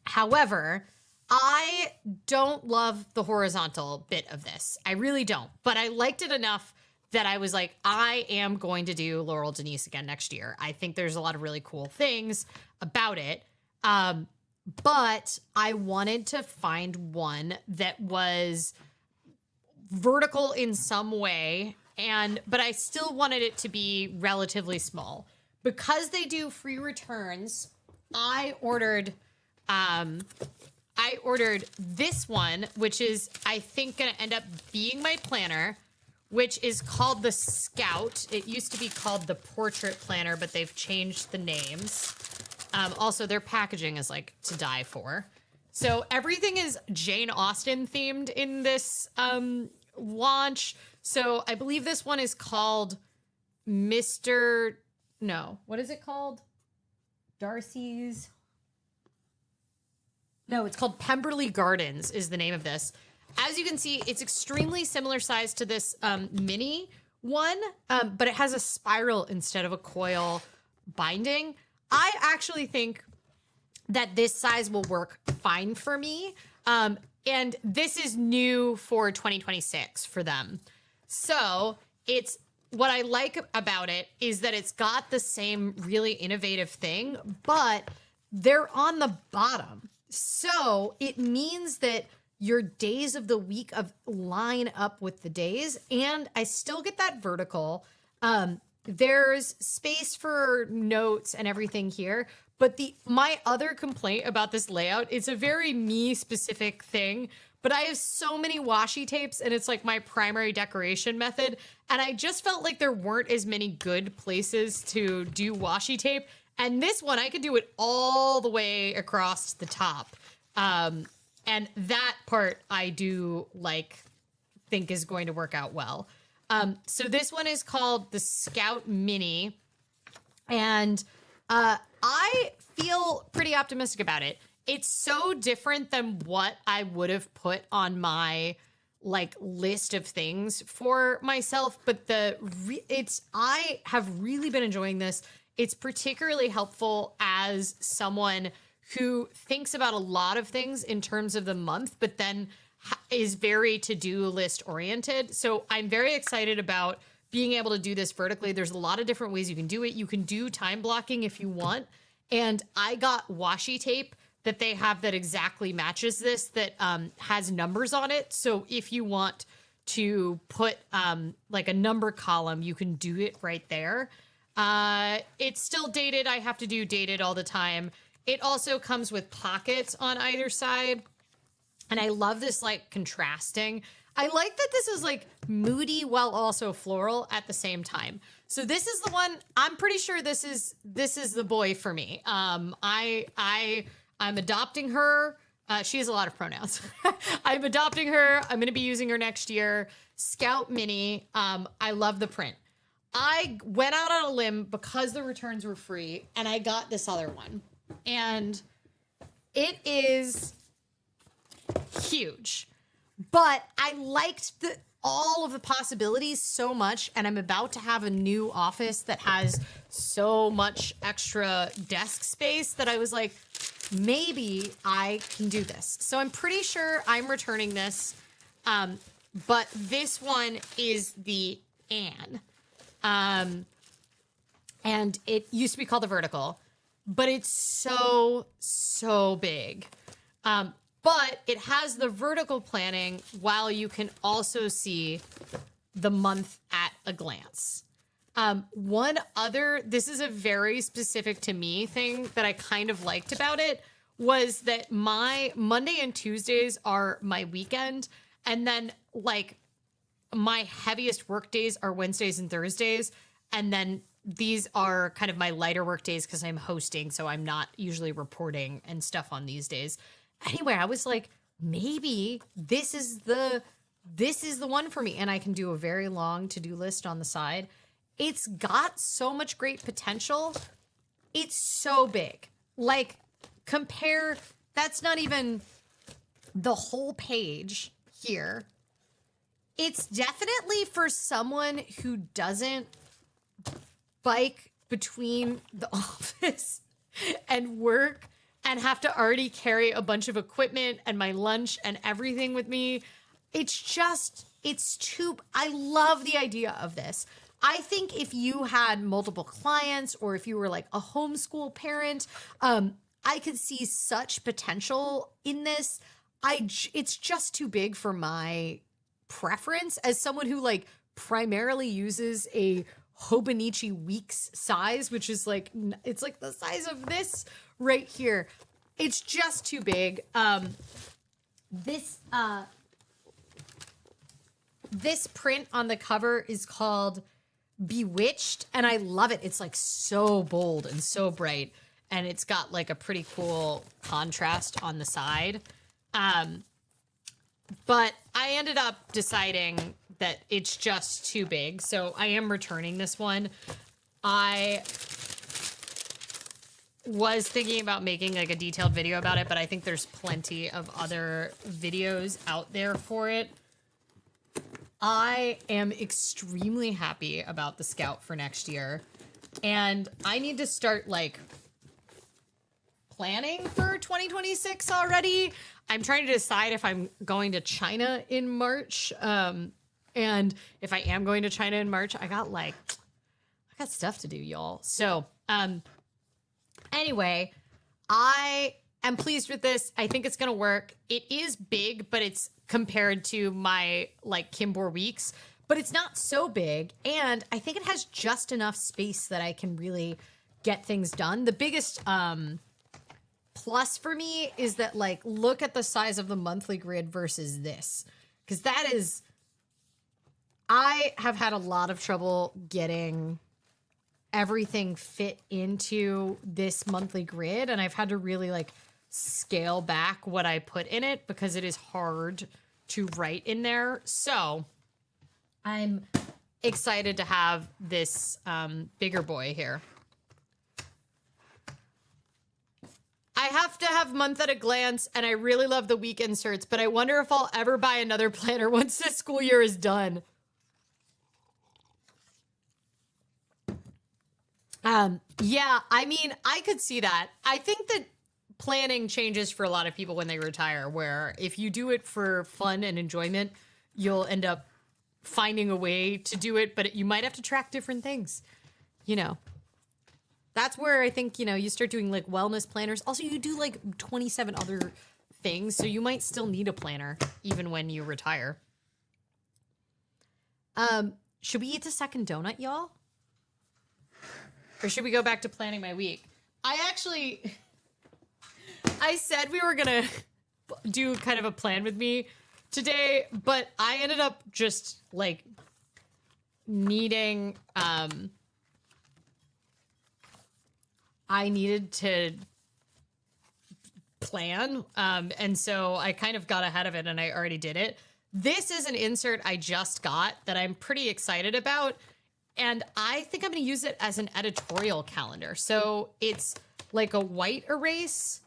However, I don't love the horizontal bit of this. I really don't. But I liked it enough that I was like, I am going to do Laurel Denise again next year. I think there's a lot of really cool things about it. But I wanted to find one that was vertical in some way, but I still wanted it to be relatively small. Because they do free returns, I ordered this one, which is, I think, going to end up being my planner, which is called the Scout. It used to be called the Portrait Planner, but they've changed the names. Also, their packaging is like to die for. So everything is Jane Austen themed in this launch. So I believe this one is called what is it called? Darcy's? No, it's called Pemberley Gardens is the name of this. As you can see, it's extremely similar size to this mini one, but it has a spiral instead of a coil binding. I actually think that this size will work fine for me. And this is new for 2026 for them. So what I like about it is that it's got the same really innovative thing, but they're on the bottom. So it means that your days of the week line up with the days, and I still get that vertical. There's space for notes and everything here, but my other complaint about this layout, it's a very me specific thing, but I have so many washi tapes and it's like my primary decoration method, and I just felt like there weren't as many good places to do washi tape, and this one I could do it all the way across the top. And that part I do think is going to work out well. So this one is called the Scout Mini, and I feel pretty optimistic about it. It's so different than what I would have put on my list of things for myself, but I have really been enjoying this. It's particularly helpful as someone who thinks about a lot of things in terms of the month, but then is very to-do list oriented. So I'm very excited about being able to do this vertically. There's a lot of different ways you can do it. You can do time blocking if you want. And I got washi tape that they have that exactly matches this, that has numbers on it. So if you want to put a number column, you can do it right there. It's still dated. I have to do dated all the time. It also comes with pockets on either side. And I love this contrasting. I like that this is moody while also floral at the same time. So this is the one, I'm pretty sure this is the boy for me. I'm adopting her. She has a lot of pronouns. I'm adopting her. I'm going to be using her next year. Scout Mini. I love the print. I went out on a limb because the returns were free, and I got this other one. And it is huge. But I liked all of the possibilities so much, and I'm about to have a new office that has so much extra desk space that I was like, maybe I can do this. So I'm pretty sure I'm returning this, but this one is the Anne. And it used to be called the Vertical, but it's so big. but it has the vertical planning while you can also see the month at a glance. This is a very specific to me thing that I kind of liked about it, was that my Monday and Tuesdays are my weekend. And then like my heaviest work days are Wednesdays and Thursdays. And then these are kind of my lighter work days because I'm hosting. So I'm not usually reporting and stuff on these days. Anyway, I was like, maybe this is the one for me. And I can do a very long to-do list on the side. It's got so much great potential. It's so big. Like, that's not even the whole page here. It's definitely for someone who doesn't bike between the office and work and have to already carry a bunch of equipment and my lunch and everything with me. I love the idea of this. I think if you had multiple clients or if you were like a homeschool parent, I could see such potential in this. It's just too big for my preference as someone who like primarily uses a Hobonichi Weeks size, which is like, it's like the size of this right here. It's just too big. This print on the cover is called Bewitched, and I love it. It's like so bold and so bright, and it's got like a pretty cool contrast on the side. But I ended up deciding that it's just too big, so I am returning this one. I was thinking about making like a detailed video about it, but I think there's plenty of other videos out there for it. I am extremely happy about the Scout for next year, and I need to start like planning for 2026 already. I'm trying to decide if I'm going to China in March. And if I am going to China in March, I got stuff to do, y'all. So, anyway, I am pleased with this. I think it's going to work. It is big, but it's compared to my like Kimbor Weeks, but it's not so big. And I think it has just enough space that I can really get things done. The biggest, plus for me is that like, look at the size of the monthly grid versus this, because I have had a lot of trouble getting everything fit into this monthly grid, and I've had to really like scale back what I put in it because it is hard to write in there. So I'm excited to have this bigger boy here. I have to have month at a glance, and I really love the week inserts, but I wonder if I'll ever buy another planner once this school year is done. Yeah, I mean, I could see that. I think that planning changes for a lot of people when they retire, where if you do it for fun and enjoyment, you'll end up finding a way to do it, but you might have to track different things, you know. That's where I think, you know, you start doing like wellness planners. Also, you do like 27 other things, so you might still need a planner even when you retire. Should we eat the second donut, y'all? Or should we go back to planning my week? I said we were gonna do kind of a plan with me today, but I ended up just like needing, I needed to plan. And so I kind of got ahead of it and I already did it. This is an insert I just got that I'm pretty excited about. And I think I'm going to use it as an editorial calendar. So it's like a white erase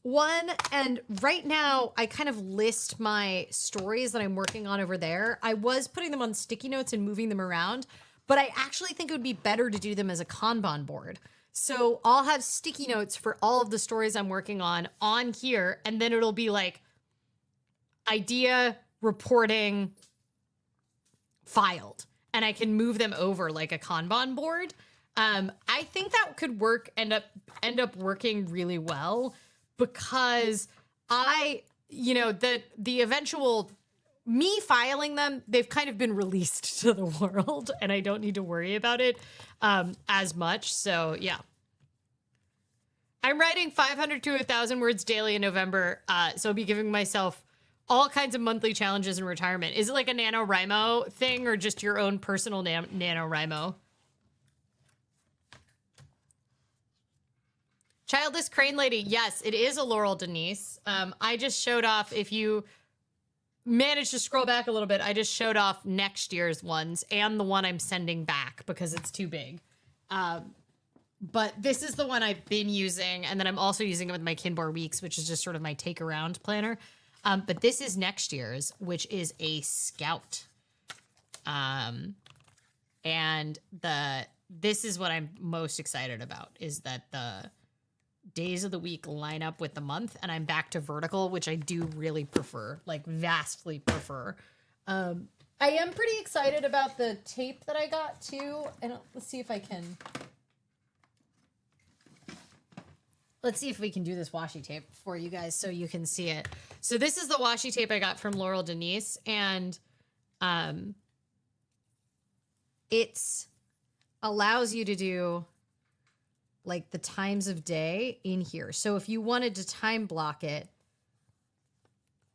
one. And right now I kind of list my stories that I'm working on over there. I was putting them on sticky notes and moving them around, but I actually think it would be better to do them as a Kanban board. So I'll have sticky notes for all of the stories I'm working on here. And then it'll be like idea, reporting, filed. And I can move them over like a Kanban board. I think that could end up working really well because the eventual me filing them, they've kind of been released to the world, and I don't need to worry about it as much. So yeah. I'm writing 500 to 1,000 words daily in November, so I'll be giving myself all kinds of monthly challenges in retirement. Is it like a NaNoWriMo thing or just your own personal NaNoWriMo? Childless Crane Lady. Yes, it is a Laurel Denise. I just showed off, if you managed to scroll back a little bit, I just showed off next year's ones and the one I'm sending back because it's too big. But this is the one I've been using, and then I'm also using it with my Kinbor Weeks, which is just sort of my take around planner. But this is next year's, which is a Scout. And this is what I'm most excited about, is that the days of the week line up with the month, and I'm back to vertical, which I do really prefer, like vastly prefer. I am pretty excited about the tape that I got too. And let's see if I can... Let's see if we can do this washi tape for you guys so you can see it. So this is the washi tape I got from Laurel Denise, and it's allows you to do like the times of day in here. So if you wanted to time block it,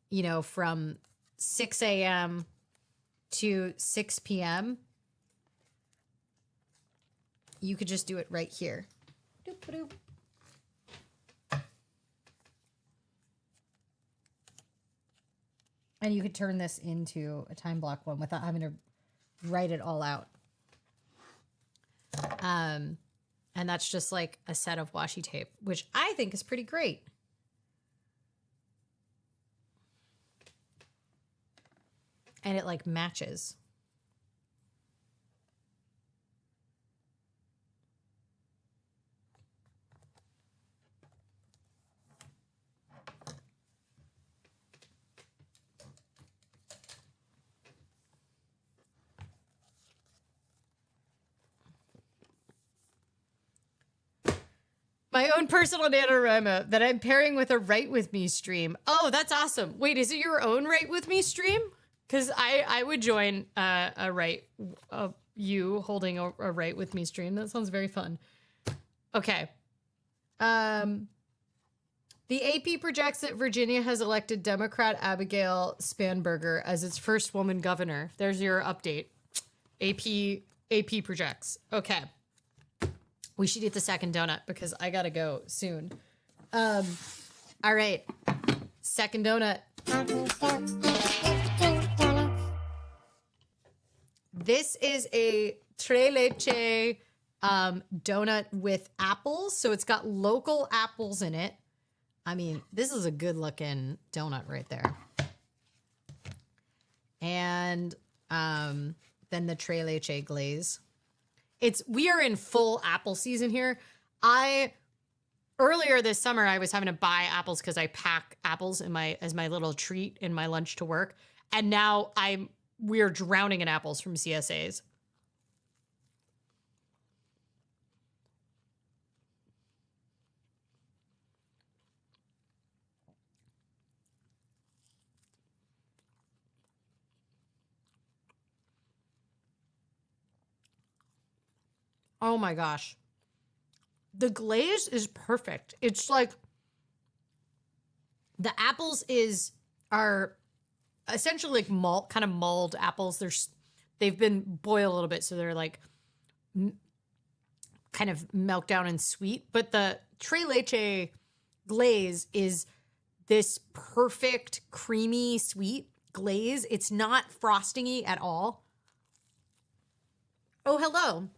you know, from 6 a.m. to 6 p.m., you could just do it right here. Doop-a-doop. And you could turn this into a time block one without having to write it all out. And that's just like a set of washi tape, which I think is pretty great. And it like matches. My own personal NaNoWriMo that I'm pairing with a Write With Me stream. Oh, that's awesome. Wait, is it your own Write With Me stream? Because I would join you holding a Write With Me stream. That sounds very fun. Okay. The AP projects that Virginia has elected Democrat Abigail Spanberger as its first woman governor. There's your update. AP projects. Okay. We should eat the second donut because I gotta go soon. All right. Second donut. This is a tres leche donut with apples. So it's got local apples in it. I mean, this is a good looking donut right there. And then the tres leche glaze. We are in full apple season here. Earlier this summer, I was having to buy apples because I pack apples as my little treat in my lunch to work. And now we're drowning in apples from CSAs. Oh my gosh. The glaze is perfect. It's like the apples are essentially like kind of mulled apples. They've been boiled a little bit, so they're like kind of milk down and sweet. But the tres leche glaze is this perfect creamy sweet glaze. It's not frosting-y at all. Oh, hello.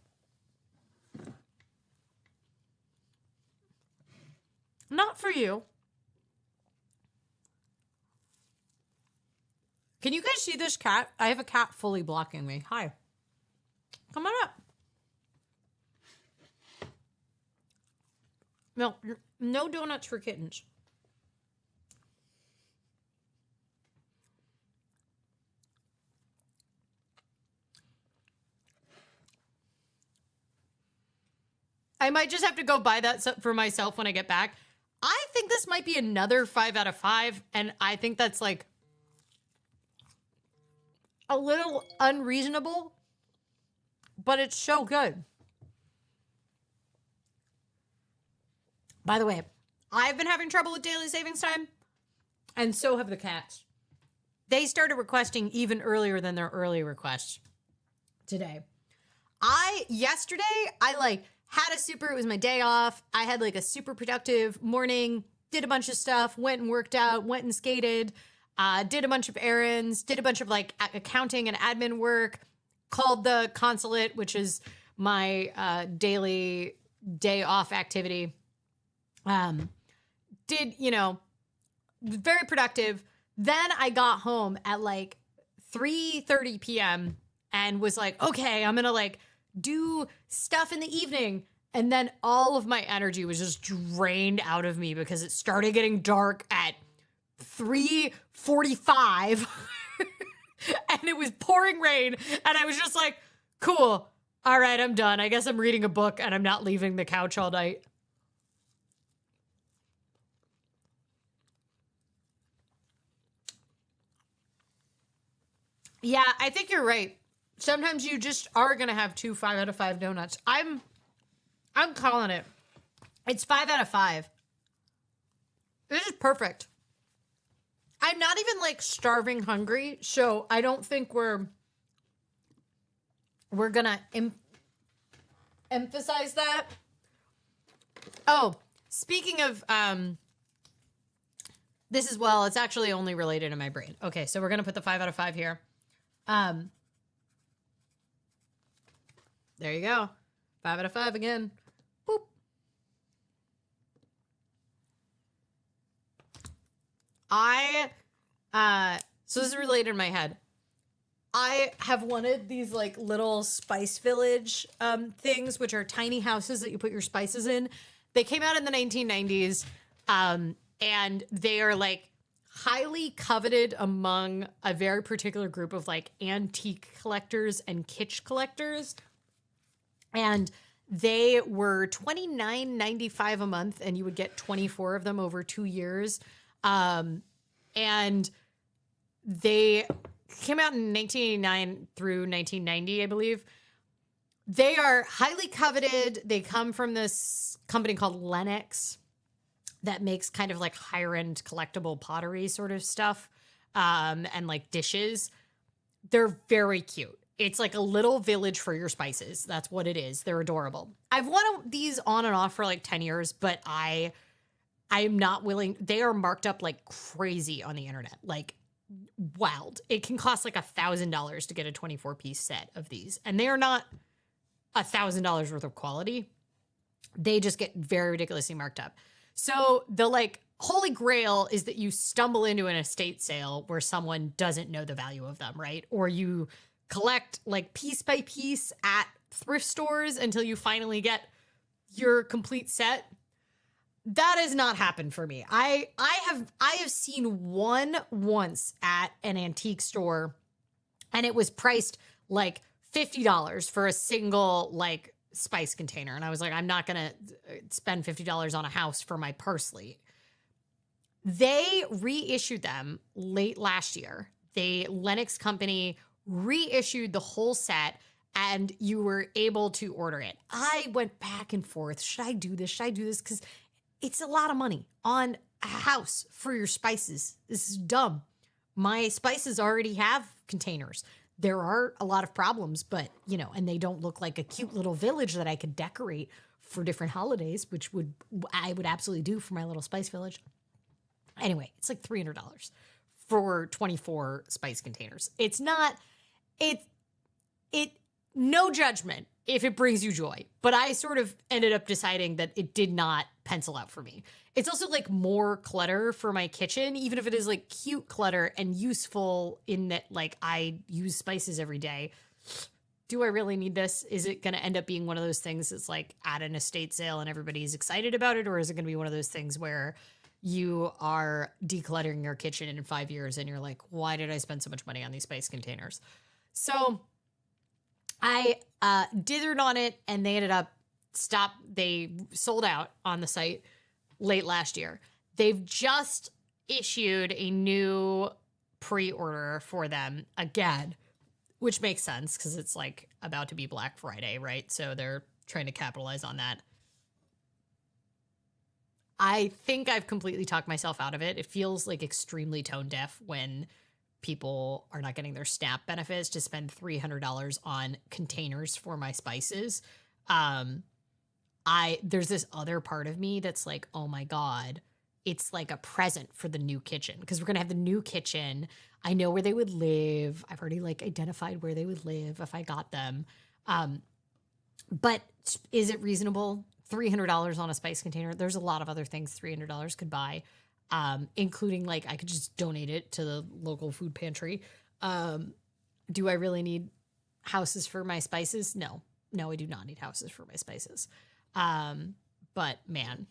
Not for you. Can you guys see this cat? I have a cat fully blocking me. Hi. Come on up. No donuts for kittens. I might just have to go buy that for myself when I get back. I think this might be another 5 out of 5, and I think that's like a little unreasonable, but it's so good. By the way, I've been having trouble with daily savings time, and so have the cats. They started requesting even earlier than their early request today. Yesterday, I had it was my day off. I had like a super productive morning, did a bunch of stuff, went and worked out, went and skated, did a bunch of errands, did a bunch of like accounting and admin work, called the consulate, which is my daily day off activity. Very productive. Then I got home at like 3:30 p.m. and was like, okay, I'm going to like do stuff in the evening. And then all of my energy was just drained out of me because it started getting dark at 3:45 and it was pouring rain. And I was just like, cool. All right, I'm done. I guess I'm reading a book and I'm not leaving the couch all night. Yeah, I think you're right. Sometimes you just are going to have 2 5 out of 5 donuts. I'm calling it. It's 5 out of 5. This is perfect. I'm not even like starving hungry, so I don't think we're going to emphasize that. Oh, speaking of this as well, it's actually only related to my brain. Okay, so we're going to put the 5 out of 5 here. There you go. 5 out of 5 again. Boop. So this is related in my head. I have wanted these like little Spice Village things, which are tiny houses that you put your spices in. They came out in the 1990s, and they are like highly coveted among a very particular group of like antique collectors and kitsch collectors. And they were $29.95 a month, and you would get 24 of them over 2 years. And they came out in 1989 through 1990, I believe. They are highly coveted. They come from this company called Lenox that makes kind of like higher end collectible pottery sort of stuff, and like dishes. They're very cute. It's like a little village for your spices. That's what it is. They're adorable. I've wanted these on and off for like 10 years, but I am not willing. They are marked up like crazy on the internet. Like wild. It can cost like $1,000 to get a 24-piece set of these. And they are not $1,000 worth of quality. They just get very ridiculously marked up. So the like holy grail is that you stumble into an estate sale where someone doesn't know the value of them, right? Or you collect like piece by piece at thrift stores until you finally get your complete set. That has not happened for me. I have seen one once at an antique store, and it was priced like $50 for a single like spice container. And I was like, I'm not going to spend $50 on a house for my parsley. They reissued them late last year. The Lenox company reissued the whole set, and you were able to order it. I went back and forth. Should I do this? Should I do this? Because it's a lot of money on a house for your spices. This is dumb. My spices already have containers. There are a lot of problems, but, you know, and they don't look like a cute little village that I could decorate for different holidays, which I would absolutely do for my little spice village. Anyway, it's like $300 for 24 spice containers. It's not, no judgment if it brings you joy, but I sort of ended up deciding that it did not pencil out for me. It's also like more clutter for my kitchen, even if it is like cute clutter and useful in that like I use spices every day. Do I really need this? Is it going to end up being one of those things that's like at an estate sale and everybody's excited about it? Or is it going to be one of those things where you are decluttering your kitchen in 5 years and you're like, why did I spend so much money on these spice containers? So I dithered on it, and they ended up they sold out on the site. late last year. They've just issued a new pre-order for them again, which makes sense because it's like about to be Black Friday, right? So they're trying to capitalize on that. I think I've completely talked myself out of it. It feels like extremely tone deaf when people are not getting their SNAP benefits to spend $300 on containers for my spices. There's this other part of me that's like, oh my God, it's like a present for the new kitchen because we're going to have the new kitchen. I know where they would live. I've already like identified where they would live if I got them. But is it reasonable? $300 on a spice container. There's a lot of other things $300 could buy, including like I could just donate it to the local food pantry. Do I really need houses for my spices? No, I do not need houses for my spices. But man,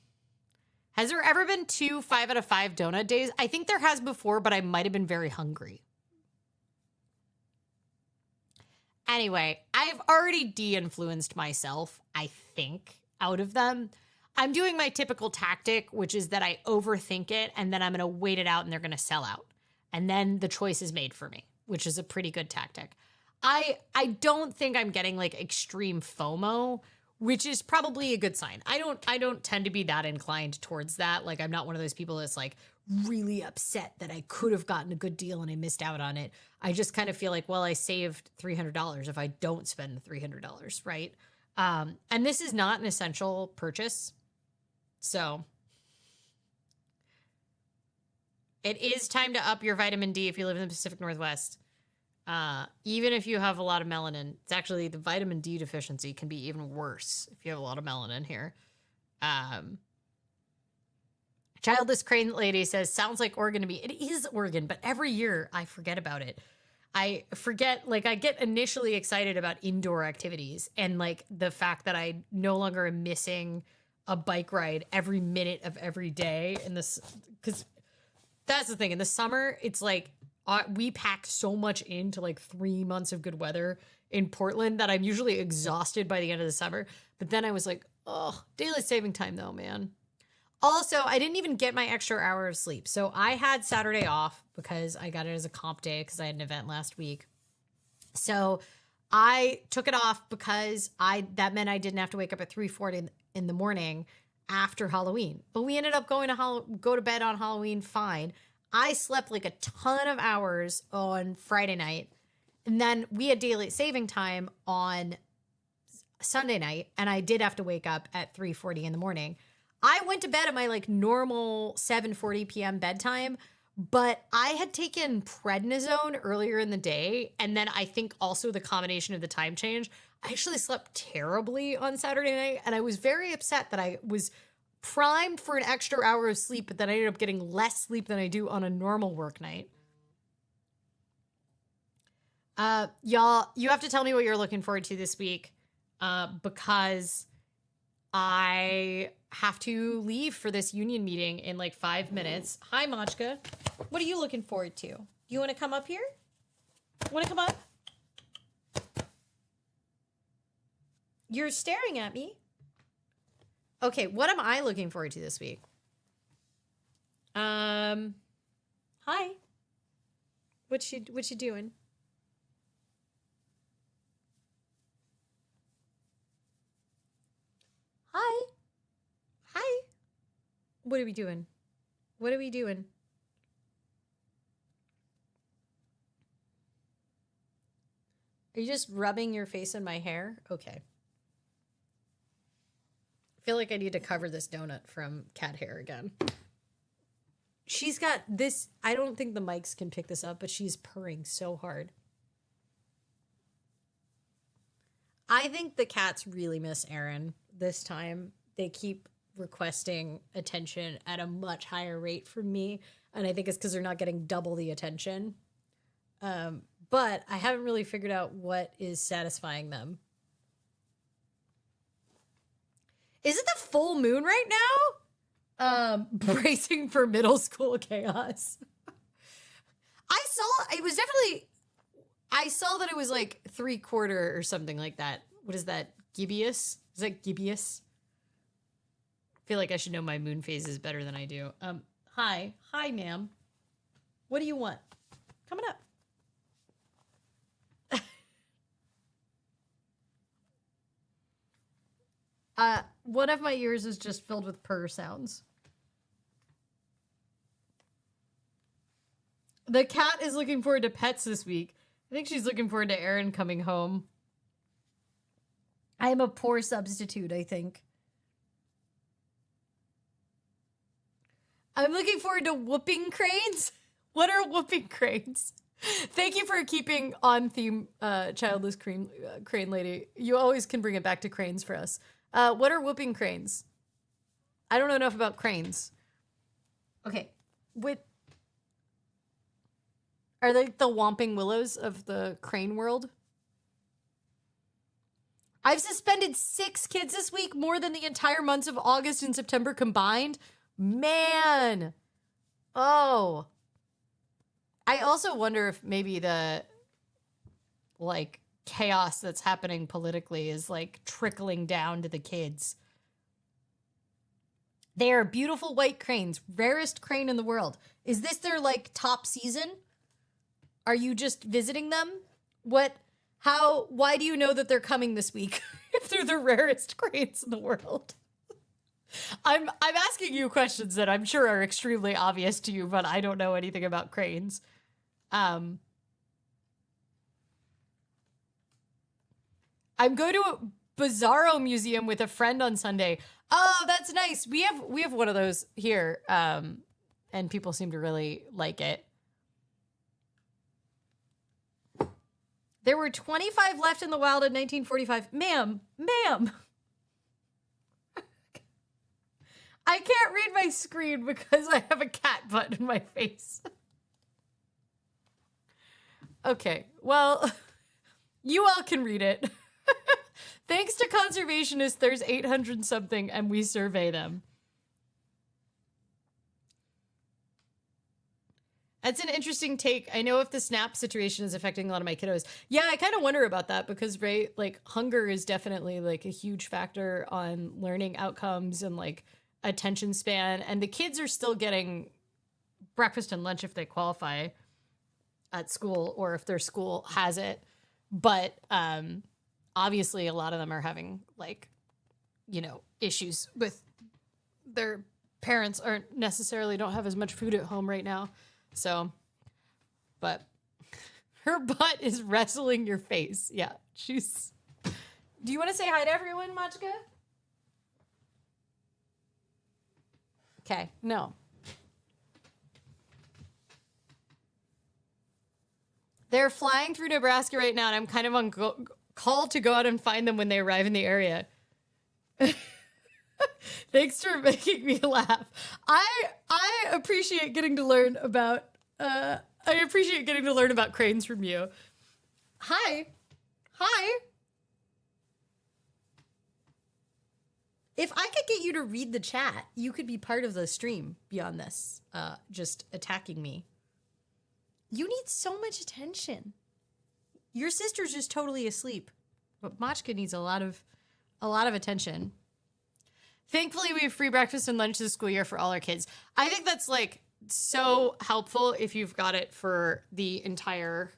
has there ever been 2 5 out of 5 donut days? I think there has before, but I might have been very hungry. Anyway, I've already de-influenced myself, I think, out of them. I'm doing my typical tactic, which is that I overthink it and then I'm going to wait it out and they're going to sell out. And then the choice is made for me, which is a pretty good tactic. I don't think I'm getting like extreme FOMO, which is probably a good sign. I don't tend to be that inclined towards that. Like I'm not one of those people that's like really upset that I could have gotten a good deal and I missed out on it. I just kind of feel like, well, I saved $300 if I don't spend the $300, right? And this is not an essential purchase. So it is time to up your vitamin D if you live in the Pacific Northwest. Even if you have a lot of melanin, it's actually the vitamin D deficiency can be even worse if you have a lot of melanin here. Childless Crane Lady says, sounds like Oregon to me. It is Oregon, but every year I forget about it. I forget, like I get initially excited about indoor activities and like the fact that I no longer am missing a bike ride every minute of every day in this, because that's the thing. In the summer, it's like we pack so much into like 3 months of good weather in Portland that I'm usually exhausted by the end of the summer. But then I was like, oh, daylight saving time though, man. Also, I didn't even get my extra hour of sleep. So I had Saturday off because I got it as a comp day because I had an event last week. So I took it off because that meant I didn't have to wake up at 3:40 in the morning after Halloween. But we ended up going to go to bed on Halloween fine. I slept like a ton of hours on Friday night. And then we had daylight saving time on Sunday night. And I did have to wake up at 3:40 in the morning. I went to bed at my like normal 7:40 p.m. bedtime, but I had taken prednisone earlier in the day. And then I think also the combination of the time change, I actually slept terribly on Saturday night. And I was very upset that I was primed for an extra hour of sleep, but then I ended up getting less sleep than I do on a normal work night. Y'all, you have to tell me what you're looking forward to this week, because I have to leave for this union meeting in like 5 minutes. Hi, Machka. What are you looking forward to? You want to come up here? Want to come up? You're staring at me. Okay, what am I looking forward to this week? Hi. What you doing? Hi. Hi. What are we doing? What are we doing? Are you just rubbing your face in my hair? Okay. I feel like I need to cover this donut from cat hair again. She's got this, I don't think the mics can pick this up, but she's purring so hard. I think the cats really miss Aaron this time. They keep requesting attention at a much higher rate from me, and I think it's because they're not getting double the attention. But I haven't really figured out what is satisfying them. Is it the full moon right now? Bracing for middle school chaos. I saw that it was like 3/4 or something like that. What is that? Gibeus? Is that Gibeus? feel like I should know my moon phases better than I do. Hi, ma'am. What do you want? Coming up. One of my ears is just filled with purr sounds. The cat is looking forward to pets this week. I think she's looking forward to Aaron coming home. I am a poor substitute, I think. I'm looking forward to whooping cranes. What are whooping cranes? Thank you for keeping on theme, childless crane lady. You always can bring it back to cranes for us. What are whooping cranes? I don't know enough about cranes. Okay. Are they the whomping willows of the crane world? I've suspended 6 kids this week, more than the entire months of August and September combined. Man. Oh. I also wonder if maybe the, like, chaos that's happening politically is, like, trickling down to the kids. They are beautiful white cranes, rarest crane in the world. Is this their, like, top season? Are you just visiting them? Why do you know that they're coming this week if they're the rarest cranes in the world? I'm asking you questions that I'm sure are extremely obvious to you, but I don't know anything about cranes. I'm going to a Bizarro museum with a friend on Sunday. Oh, that's nice. We have one of those here, and people seem to really like it. There were 25 left in the wild in 1945. Ma'am. I can't read my screen because I have a cat butt in my face. Okay, well, you all can read it. Thanks to conservationists, there's 800 something, and we survey them. That's an interesting take. I know if the SNAP situation is affecting a lot of my kiddos. Yeah, I kind of wonder about that because, right, like, hunger is definitely, like, a huge factor on learning outcomes and, like, attention span. And the kids are still getting breakfast and lunch if they qualify at school or if their school has it. But obviously a lot of them are having, like, you know, issues with their parents don't have as much food at home right now. So, but her butt is wrestling your face. Yeah, she's... Do you want to say hi to everyone, Machka? Okay, no. They're flying through Nebraska right now, and I'm kind of on call to go out and find them when they arrive in the area. Thanks for making me laugh. I appreciate getting to learn about cranes from you. Hi. If I could get you to read the chat, you could be part of the stream beyond this, just attacking me. You need so much attention. Your sister's just totally asleep, but Machka needs a lot of attention. Thankfully, we have free breakfast and lunch this school year for all our kids. I think that's, like, so helpful if you've got it for the entire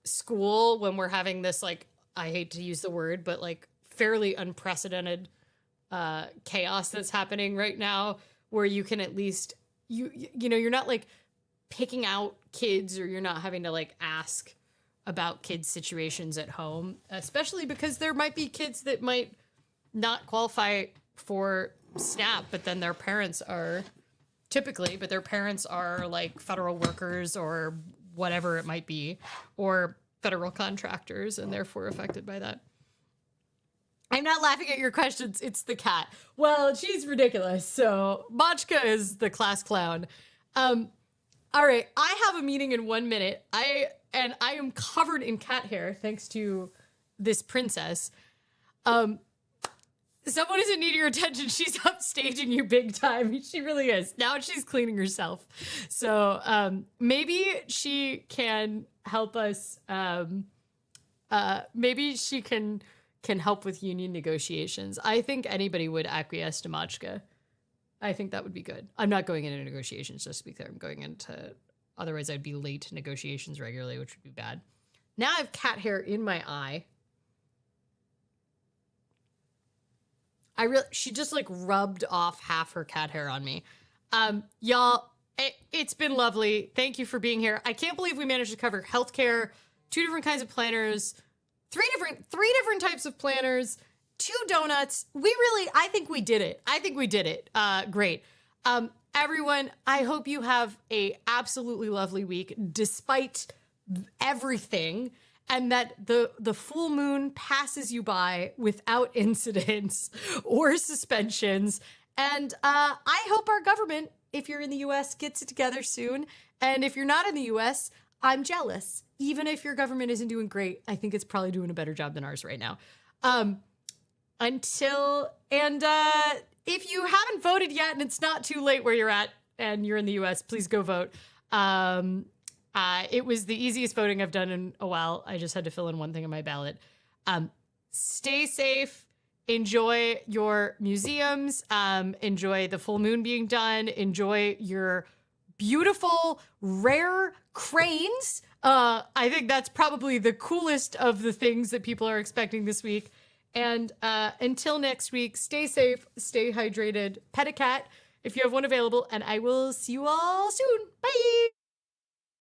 school when we're having this, like, I hate to use the word, but, like, fairly unprecedented chaos that's happening right now, where you can at least, you know, you're not, like, picking out kids, or you're not having to, like, ask about kids' situations at home, especially because there might be kids that might not qualify for SNAP, but then their parents are like federal workers or whatever it might be, or federal contractors, and therefore affected by that. I'm not laughing at your questions. It's the cat. Well, she's ridiculous. So Machka is the class clown. All right. I have a meeting in 1 minute. I am covered in cat hair thanks to this princess. Someone isn't needing your attention. She's upstaging you big time. She really is. Now she's cleaning herself. So maybe she can help us. Maybe she can can help with union negotiations. I think anybody would acquiesce to Machka. I think that would be good. I'm not going into negotiations, just to be clear. I'm going into, otherwise I'd be late to negotiations regularly, which would be bad. Now I have cat hair in my eye. She just like rubbed off half her cat hair on me. Y'all, it's been lovely. Thank you for being here. I can't believe we managed to cover healthcare, 2 different kinds of planners, three different types of planners, 2 donuts. I think we did it. Great. Everyone, I hope you have a absolutely lovely week despite everything, and that the full moon passes you by without incidents or suspensions. And I hope our government, if you're in the US, gets it together soon. And if you're not in the US, I'm jealous. Even if your government isn't doing great, I think it's probably doing a better job than ours right now. If you haven't voted yet and it's not too late where you're at and you're in the US, please go vote. It was the easiest voting I've done in a while. I just had to fill in one thing on my ballot. Stay safe. Enjoy your museums. Enjoy the full moon being done. Enjoy your beautiful, rare cranes. I think that's probably the coolest of the things that people are expecting this week. And until next week, stay safe, stay hydrated, pet a cat if you have one available, and I will see you all soon. Bye!